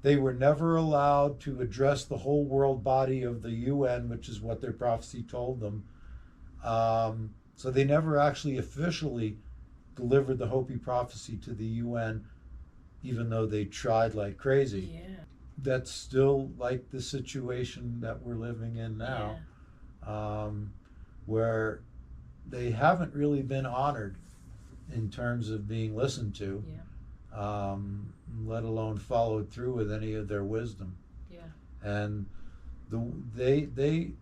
they were never allowed to address the whole world body of the UN, which is what their prophecy told them. So they never actually officially delivered the Hopi prophecy to the UN, even though they tried like crazy. Yeah. That's still like the situation that we're living in now, where they haven't really been honored in terms of being listened to, let alone followed through with any of their wisdom. Yeah. And the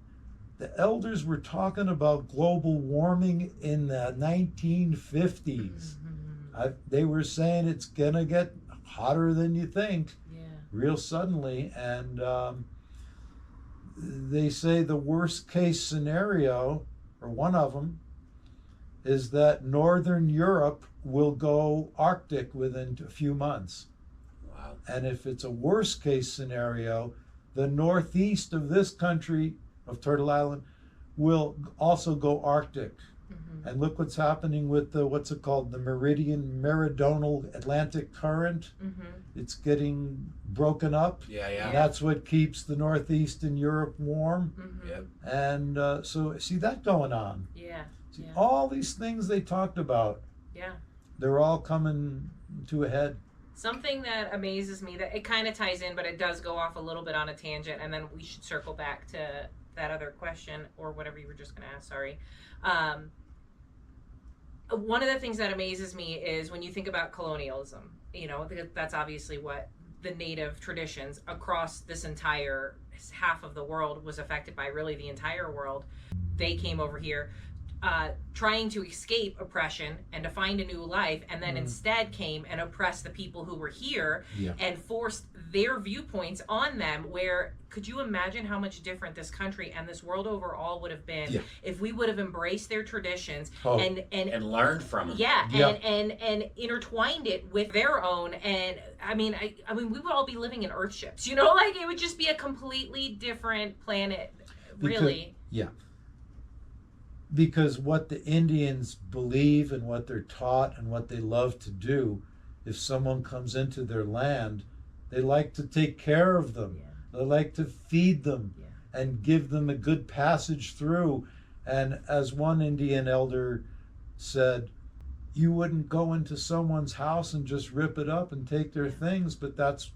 elders were talking about global warming in the 1950s. They were saying it's gonna get hotter than you think, real suddenly, and they say the worst case scenario, or one of them, is that Northern Europe will go Arctic within a few months. Wow. And if it's a worst case scenario, the northeast of this country, of Turtle Island, will also go Arctic. And look what's happening with the, what's it called, the meridional Atlantic current. It's getting broken up. Yeah. And that's what keeps the northeast in Europe warm. Yep. And so see that going on. See, all these things they talked about, they're all coming to a head. Something that amazes me, that it kind of ties in, but it does go off a little bit on a tangent, and then we should circle back to that other question, or whatever you were just going to ask, sorry. One of the things that amazes me is when you think about colonialism, you know, that's obviously what the native traditions across this entire half of the world was affected by, really the entire world. They came over here trying to escape oppression and to find a new life, and then instead came and oppressed the people who were here and forced their viewpoints on them. Where, could you imagine how much different this country and this world overall would have been if we would have embraced their traditions and learned from them? And intertwined it with their own. And I mean we would all be living in earthships, you know, like it would just be a completely different planet, really. Because what the Indians believe and what they're taught and what they love to do, if someone comes into their land, they like to take care of them. They like to feed them and give them a good passage through. And as one Indian elder said, you wouldn't go into someone's house and just rip it up and take their things, but that's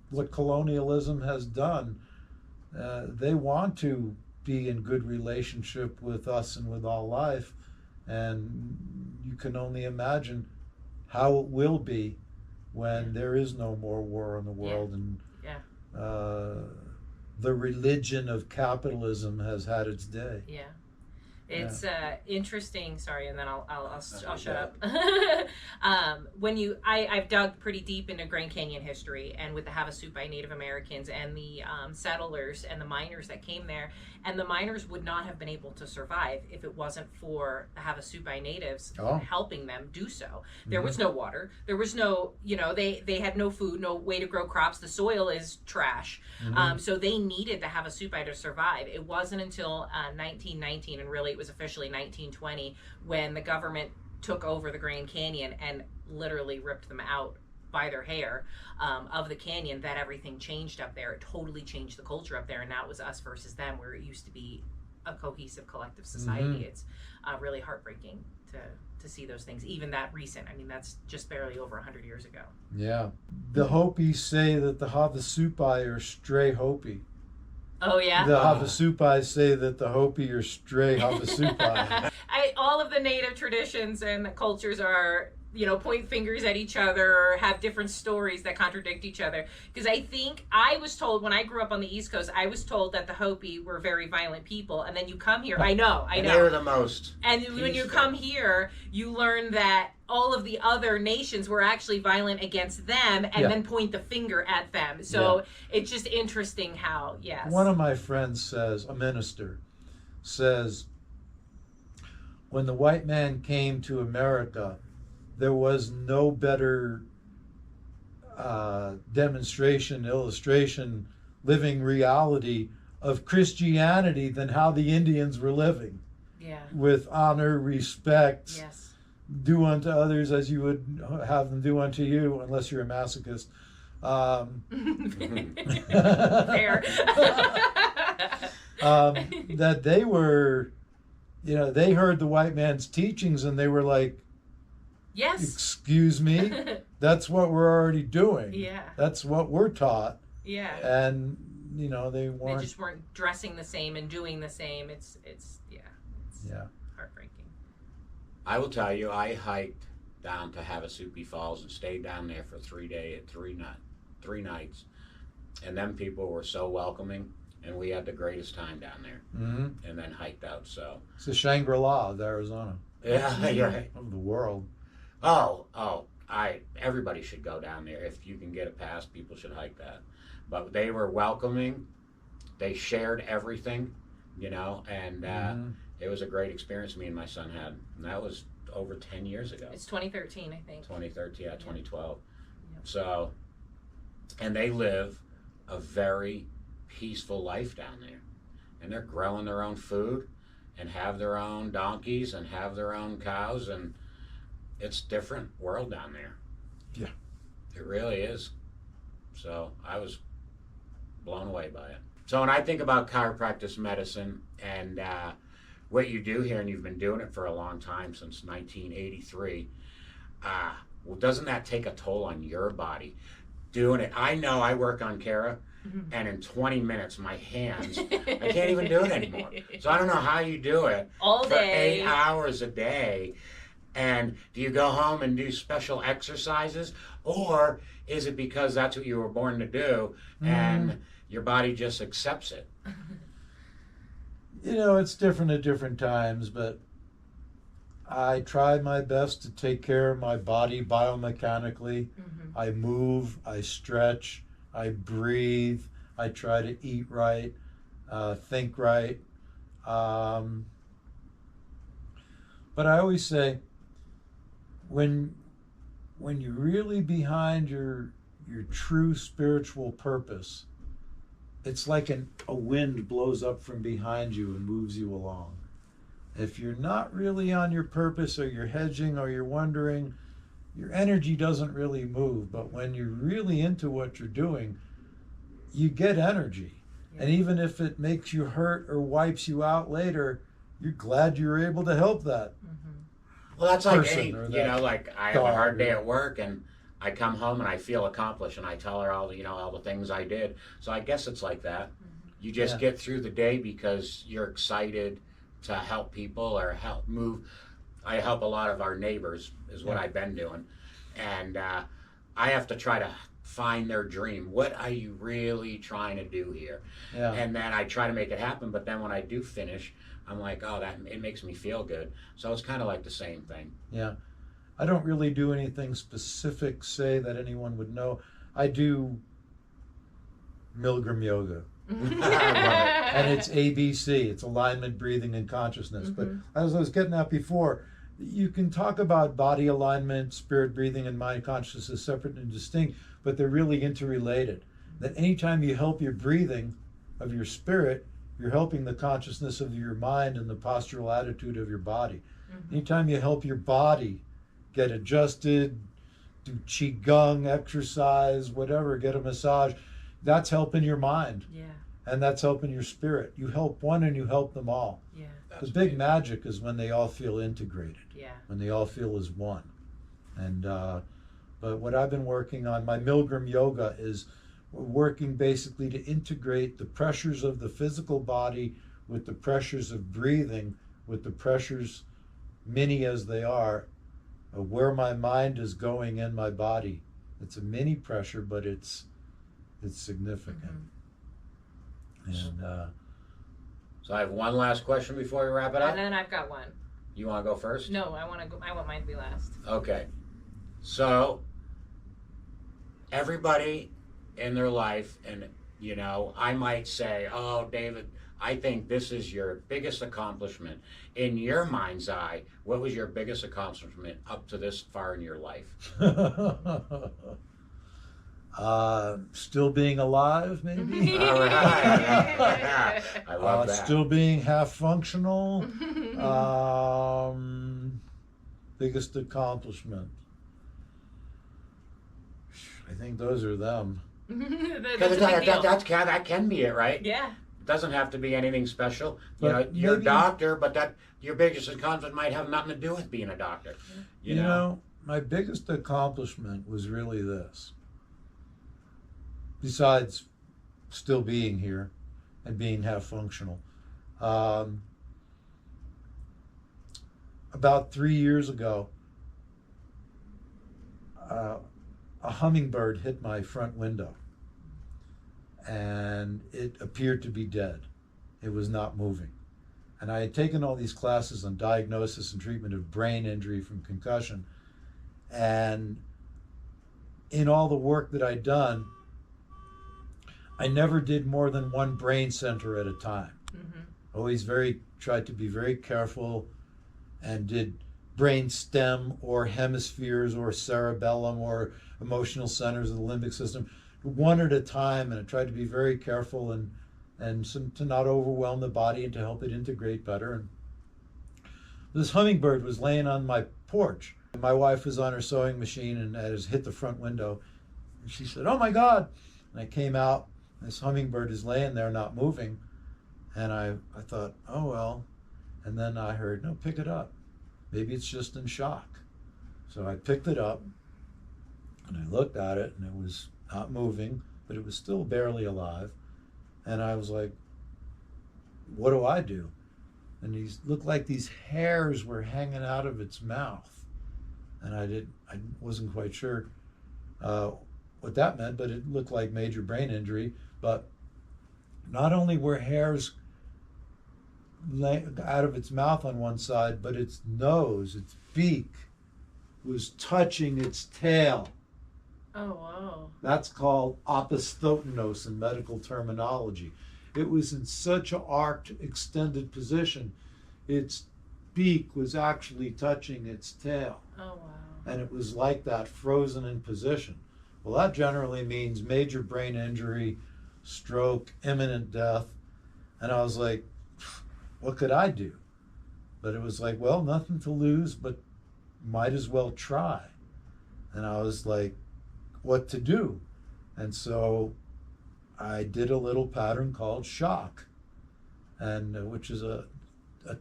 what colonialism has done. They want to be in good relationship with us and with all life, and you can only imagine how it will be when there is no more war in the world and the religion of capitalism has had its day. It's interesting. Sorry, and then I'll shut up. I've dug pretty deep into Grand Canyon history, and with the Havasupai Native Americans and the settlers and the miners that came there, and the miners would not have been able to survive if it wasn't for the Havasupai natives helping them do so. There was no water. There was no, they had no food, no way to grow crops. The soil is trash. So they needed the Havasupai to survive. It wasn't until 1919, and really it was officially 1920, when the government took over the Grand Canyon and literally ripped them out by their hair of the canyon, that everything changed up there. It totally changed the culture up there, and now it was us versus them, where it used to be a cohesive collective society. It's really heartbreaking to see those things, even that recent. I mean, that's just barely over 100 years ago. The Hopis say that the Havasupai are stray Hopi. Oh, yeah? The Havasupai say that the Hopi are stray Havasupai. All of the native traditions and the cultures are, point fingers at each other or have different stories that contradict each other. Because I think I was told, when I grew up on the East Coast, I was told that the Hopi were very violent people. And then you come here, I know. They were the most And when you come here, you learn that all of the other nations were actually violent against them, and then point the finger at them. So it's just interesting how, One of my friends says, a minister, says, when the white man came to America, there was no better demonstration, illustration, living reality of Christianity than how the Indians were living, Yeah. with honor, respect, Yes. do unto others as you would have them do unto you, unless you're a masochist. Fair. That they were, they heard the white man's teachings and they were like, Yes. excuse me, that's what we're already doing. Yeah. That's what we're taught. Yeah. And, they They weren't. just weren't dressing the same and doing the same. It's Yeah. heartbreaking. I will tell you, I hiked down to Havasupai Falls and stayed down there for 3 nights. And them people were so welcoming, and we had the greatest time down there. Mm-hmm. And then hiked out, so. It's the Shangri-La of Arizona, Yeah, you're right. of the world. Everybody should go down there. If you can get a pass, people should hike that. But they were welcoming. They shared everything, and it was a great experience me and my son had. And that was over 10 years ago. It's 2013, I think. 2013, yeah, 2012. Yep. So, and they live a very peaceful life down there. And they're growing their own food and have their own donkeys and have their own cows, and it's a different world down there. Yeah. It really is. So I was blown away by it. So when I think about chiropractic medicine and what you do here, and you've been doing it for a long time, since 1983, well, doesn't that take a toll on your body? Doing it. I know I work on Kara, and in 20 minutes, my hands, I can't even do it anymore. So I don't know how you do it All for day. 8 hours a day. And do you go home and do special exercises? Or is it because that's what you were born to do and your body just accepts it? It's different at different times, but I try my best to take care of my body biomechanically. I move, I stretch, I breathe, I try to eat right, think right. But I always say, when you're really behind your true spiritual purpose, it's like a wind blows up from behind you and moves you along. If you're not really on your purpose, or you're hedging, or you're wondering, your energy doesn't really move. But when you're really into what you're doing, you get energy. Yeah. And even if it makes you hurt or wipes you out later, you're glad you were able to help that. Well, that's like person, any, like I have a hard day at work and I come home and I feel accomplished and I tell her all the things I did. So I guess it's like that. You just get through the day because you're excited to help people or help move. I help a lot of our neighbors is what I've been doing. And I have to try to find their dream. What are you really trying to do here? Yeah. And then I try to make it happen. But then when I do finish, I'm like, it makes me feel good. So it's kind of like the same thing. Yeah. I don't really do anything specific, say, that anyone would know. I do Milgram yoga. And it's ABC. It's alignment, breathing, and consciousness. But as I was getting at before, you can talk about body alignment, spirit, breathing, and mind consciousness as separate and distinct, but they're really interrelated. That anytime you help your breathing of your spirit, you're helping the consciousness of your mind and the postural attitude of your body. Anytime you help your body get adjusted, do qigong, exercise, whatever, get a massage, that's helping your mind. Yeah. And that's helping your spirit. You help one and you help them all. Yeah. The big magic is when they all feel integrated. Yeah. When they all feel as one. And but what I've been working on, my Milgram yoga, is working basically to integrate the pressures of the physical body with the pressures of breathing, with the pressures, many as they are, of where my mind is going in my body. It's a mini pressure, but it's significant. And so I have one last question before we wrap it up. And then I've got one. You want to go first? No, I want mine to be last. Okay. So everybody in their life, and I might say, oh, David, I think this is your biggest accomplishment. In your mind's eye, what was your biggest accomplishment up to this far in your life? Still being alive, maybe. All right. I love that. Still being half functional. Biggest accomplishment. I think those are them. That can be it, right? Yeah. It doesn't have to be anything special. But You're a maybe- doctor, but that your biggest accomplishment might have nothing to do with being a doctor. You know? My biggest accomplishment was really this. Besides still being here and being half functional. About 3 years ago, a hummingbird hit my front window, and it appeared to be dead. It was not moving. And I had taken all these classes on diagnosis and treatment of brain injury from concussion. And in all the work that I'd done, I never did more than one brain center at a time. Mm-hmm. Always tried to be very careful, and did brain stem or hemispheres or cerebellum or emotional centers of the limbic system one at a time, and I tried to be very careful and to not overwhelm the body and to help it integrate better. And this hummingbird was laying on my porch. My wife was on her sewing machine and had hit the front window. And she said, "Oh my God." And I came out. This hummingbird is laying there not moving. And I thought, oh well. And then I heard, no, pick it up. Maybe it's just in shock. So I picked it up and I looked at it, and it was not moving, but it was still barely alive. And I was like, what do I do? And these looked like these hairs were hanging out of its mouth. And I wasn't quite sure what that meant, but it looked like major brain injury. But not only were hairs out of its mouth on one side, but its nose, its beak, was touching its tail. Oh, wow. That's called opisthotonos in medical terminology. It was in such an arced, extended position, its beak was actually touching its tail. Oh, wow. And it was like that, frozen in position. Well, that generally means major brain injury, stroke, imminent death. And I was like, what could I do? But it was like, well, nothing to lose, but might as well try. And I was like, what to do? And so I did a little pattern called shock, and which is a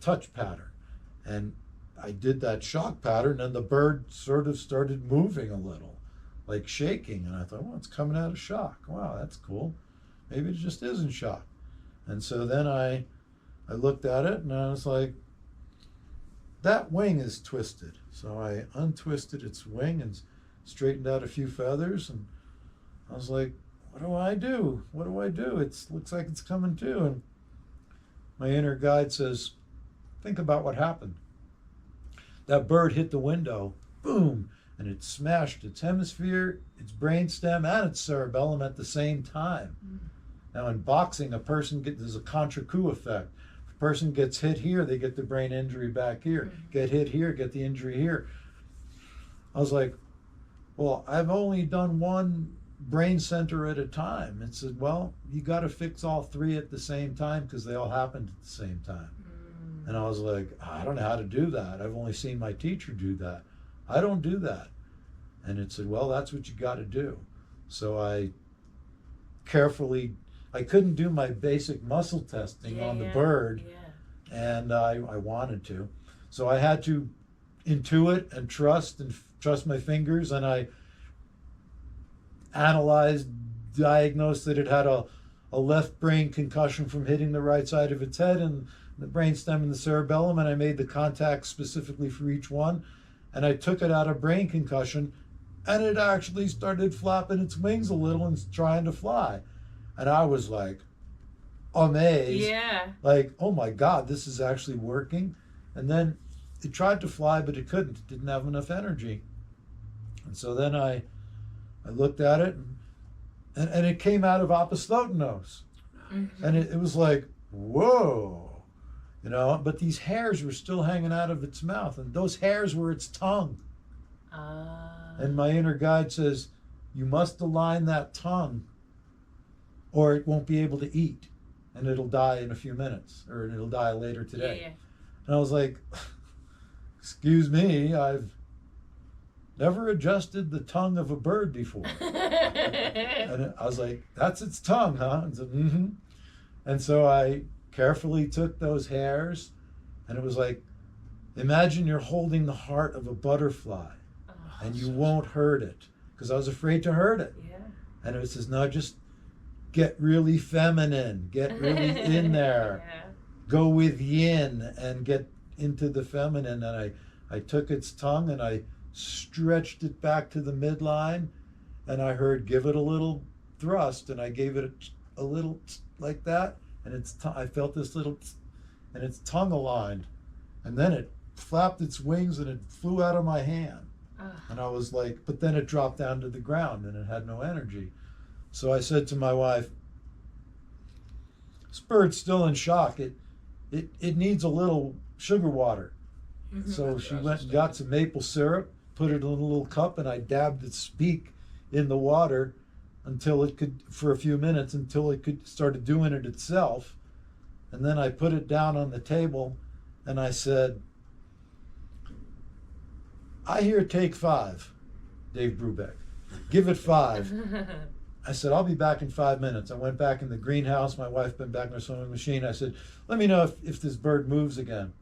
touch pattern. And I did that shock pattern, and the bird sort of started moving a little, like shaking. And I thought, well, it's coming out of shock. Wow, that's cool. Maybe it just isn't shock. And so then I looked at it, and I was like, that wing is twisted. So I untwisted its wing and straightened out a few feathers, and I was like, what do I do? What do I do? It looks like it's coming to. And my inner guide says, think about what happened. That bird hit the window, boom, and it smashed its hemisphere, its brainstem, and its cerebellum at the same time. Now in boxing, there's a contra coup effect. If a person gets hit here, they get the brain injury back here. Get hit here, get the injury here. I was like, well, I've only done one brain center at a time. It said, well, you got to fix all three at the same time because they all happened at the same time. And I was like, I don't know how to do that. I've only seen my teacher do that. I don't do that. And it said, well, that's what you got to do. So I couldn't do my basic muscle testing on the bird, and I wanted to. So I had to intuit and trust my fingers, and I diagnosed that it had a left brain concussion from hitting the right side of its head, and the brainstem and the cerebellum, and I made the contact specifically for each one, and I took it out of brain concussion, and it actually started flapping its wings a little and trying to fly. And I was like amazed. Yeah. Like, oh my God, this is actually working. And then it tried to fly, but it couldn't. It didn't have enough energy. And so then I looked at it, and it came out of opisthotonos. Mm-hmm. And it was like, whoa. But these hairs were still hanging out of its mouth, and those hairs were its tongue. And my inner guide says, you must align that tongue or it won't be able to eat, and it'll die in a few minutes, or it'll die later today. Yeah. And I was like, excuse me, I've never adjusted the tongue of a bird before. And I was like, that's its tongue, huh? And, said, mm-hmm. And so I carefully took those hairs, and it was like, imagine you're holding the heart of a butterfly, and you won't hurt it, because I was afraid to hurt it. Yeah. And it says, no, just get really feminine, get really in there, Yeah. go with yin and get into the feminine. And I took its tongue and I stretched it back to the midline, and I heard, give it a little thrust, and I gave it a little like that, and I felt this little, and its tongue aligned, and then it flapped its wings and it flew out of my hand. And I was like, but then it dropped down to the ground and it had no energy. So I said to my wife, this bird's still in shock. It needs a little sugar water. Mm-hmm. So she went and got some maple syrup, put it in a little cup, and I dabbed its beak in the water until it could, for a few minutes, until it could started doing it itself. And then I put it down on the table and I said, I hear take 5, Dave Brubeck. Give it 5. I said, I'll be back in 5 minutes. I went back in the greenhouse. My wife been back in her sewing machine. I said, let me know if this bird moves again.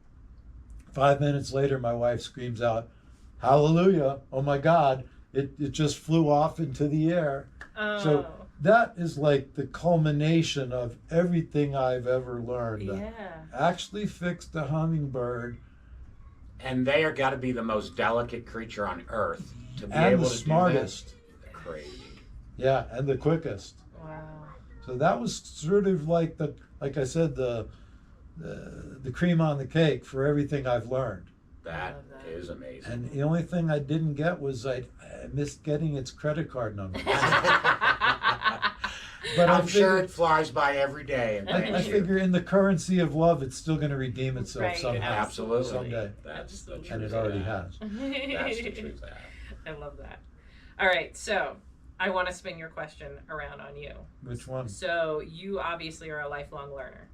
5 minutes later, my wife screams out, hallelujah, oh my God, it just flew off into the air. Oh. So that is like the culmination of everything I've ever learned. Yeah. Actually fixed a hummingbird. And they are got to be the most delicate creature on earth to be And able the to smartest. do that. Crazy. Yeah, and the quickest. Wow. So that was sort of like like I said, the cream on the cake for everything I've learned. That is amazing. And the only thing I didn't get was I missed getting its credit card number. But I'm sure it flies by every day. And I figure in the currency of love, it's still going to redeem itself Right. somehow. Absolutely. Someday. That's the truth. And it of already that. has. That's the truth of that. I love that. All right, so I want to spin your question around on you. Which one? So you obviously are a lifelong learner,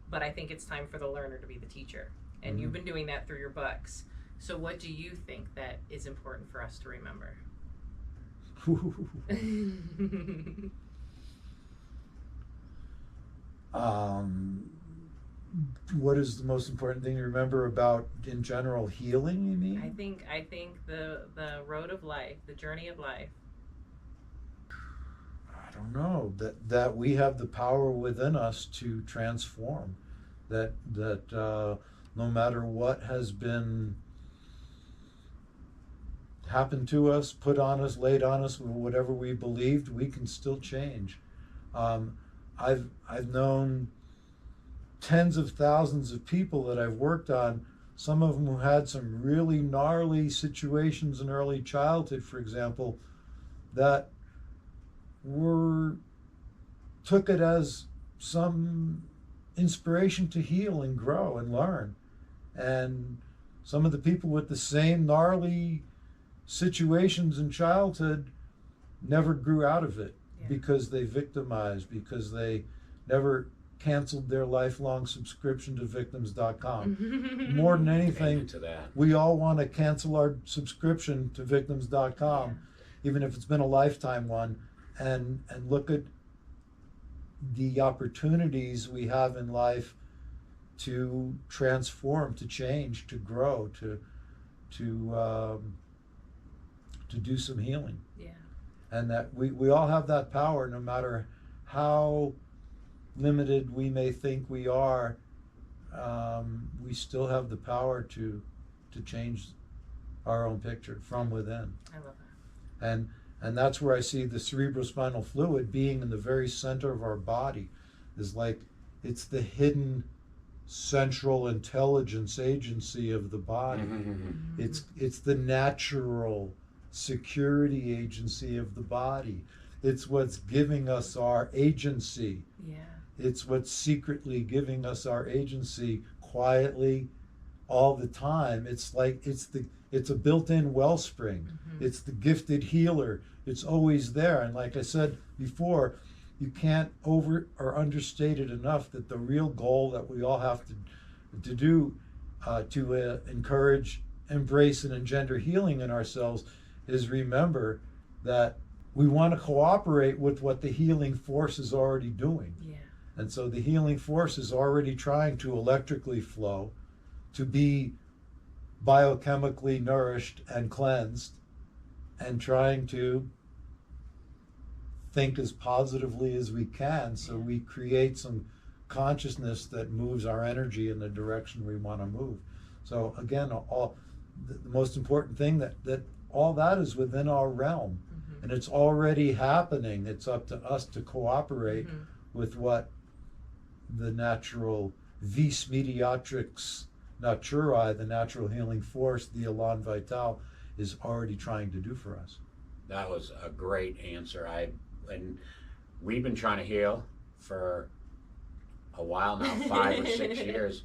but I think it's time for the learner to be the teacher. And you've been doing that through your books. So what do you think that is important for us to remember? What is the most important thing to remember about, in general, healing, you mean? I think the road of life, the journey of life. I don't know, that we have the power within us to transform, that no matter what has been happened to us, put on us, laid on us, whatever we believed, we can still change. I've known tens of thousands of people that I've worked on, some of them who had some really gnarly situations in early childhood, for example, that took it as some inspiration to heal and grow and learn. And some of the people with the same gnarly situations in childhood never grew out of it. Yeah. Because they victimized, because they never canceled their lifelong subscription to victims.com. More than anything, we all want to cancel our subscription to victims.com, even if it's been a lifetime one, and look at the opportunities we have in life to transform, to change, to grow, to do some healing. Yeah. And that we all have that power, no matter how limited we may think we are. We still have the power to change our own picture from within. I love that. And that's where I see the cerebrospinal fluid being in the very center of our body, is like it's the hidden central intelligence agency of the body. Mm-hmm. It's the natural security agency of the body. It's what's giving us our agency. Yeah. It's what's secretly giving us our agency quietly all the time. It's like it's It's a built-in wellspring. It's the gifted healer. It's always there. And like I said before, you can't over or understate it enough that the real goal that we all have to do to encourage, embrace, and engender healing in ourselves is remember that we want to cooperate with what the healing force is already doing. Yeah. And so the healing force is already trying to electrically flow, to be biochemically nourished and cleansed, and trying to think as positively as we can, so we create some consciousness that moves our energy in the direction we want to move. So again, the most important thing that all that is within our realm, and it's already happening. It's up to us to cooperate with what the natural vis mediatrix naturae, the natural healing force, the elan vital, is already trying to do for us. That was a great answer. And we've been trying to heal for a while now, 5 or 6 years,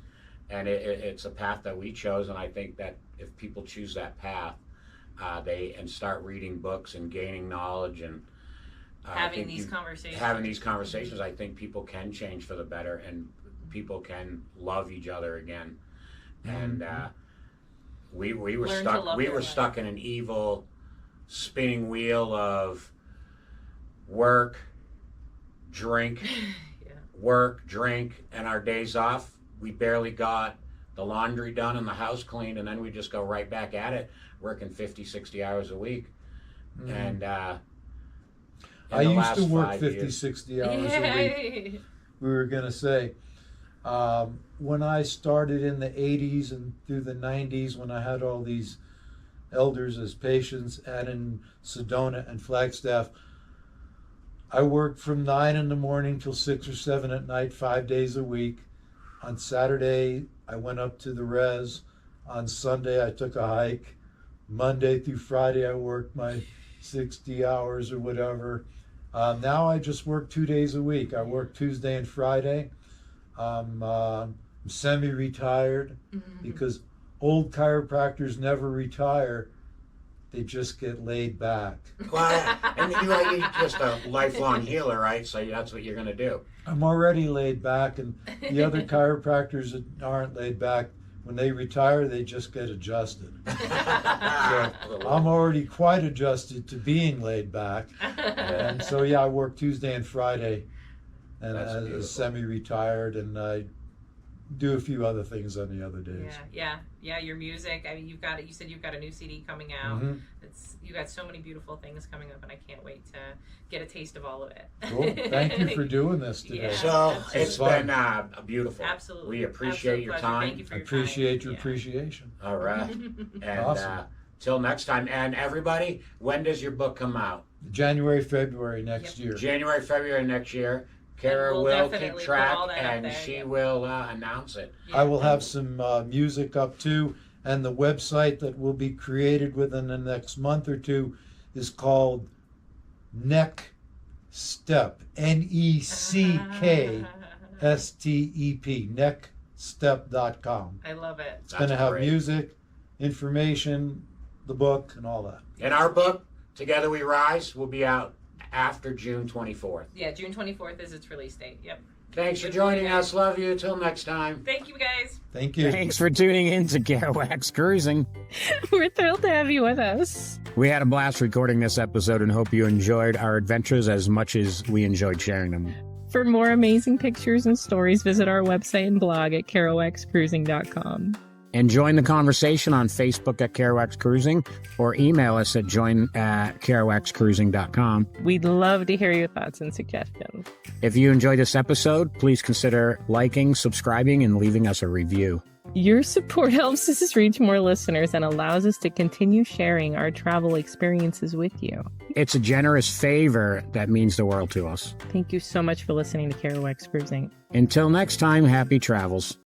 and it's a path that we chose. And I think that if people choose that path, and start reading books and gaining knowledge and having these conversations, I think people can change for the better, and people can love each other again. And we were stuck in an evil spinning wheel of work, drink, work, drink, and our days off. We barely got the laundry done and the house cleaned, and then we just go right back at it, working 50, 60 hours a week. And I used to work 50, 60 hours a week. We were going to say, when I started in the 80s and through the 90s, when I had all these elders as patients, and in Sedona and Flagstaff, I worked from 9 in the morning till 6 or 7 at night, 5 days a week. On Saturday, I went up to the res. On Sunday, I took a hike. Monday through Friday, I worked my 60 hours or whatever. Now I just work 2 days a week. I work Tuesday and Friday. I'm semi-retired because old chiropractors never retire. They just get laid back. Well, and you're just a lifelong healer, right? So that's what you're going to do. I'm already laid back, and the other chiropractors that aren't laid back, when they retire, they just get adjusted. So I'm already quite adjusted to being laid back. And so, I work Tuesday and Friday, and as semi-retired, and I do a few other things on the other days. Yeah. Your music. I mean, you said you've got a new CD coming out. You got so many beautiful things coming up, and I can't wait to get a taste of all of it. Cool. Thank you for doing this today. Yeah, so it's been beautiful. Absolutely. We appreciate your time. Thank you for your appreciate time. your appreciation. All right. And Awesome. Till next time. And everybody, when does your book come out? January, February next year. January, February next year. Kara will keep track, and she will announce it. I will have some music up too, and the website that will be created within the next month or two is called Neck Step, NECKSTEP, neckstep.com. I love it. It's going to have music, information, the book, and all that. And our book, Together We Rise, will be out after June 24th. Yeah, June 24th is its release date. Yep. Thanks for joining us. Love you. Till next time. Thank you, guys. Thank you. Thanks for tuning in to Kerouacs Cruising. We're thrilled to have you with us. We had a blast recording this episode and hope you enjoyed our adventures as much as we enjoyed sharing them. For more amazing pictures and stories, visit our website and blog at kerouacscruising.com. And join the conversation on Facebook at Kerouacs Cruising or email us at join@kerouacscruising.com. We'd love to hear your thoughts and suggestions. If you enjoyed this episode, please consider liking, subscribing, and leaving us a review. Your support helps us reach more listeners and allows us to continue sharing our travel experiences with you. It's a generous favor that means the world to us. Thank you so much for listening to Kerouacs Cruising. Until next time, happy travels.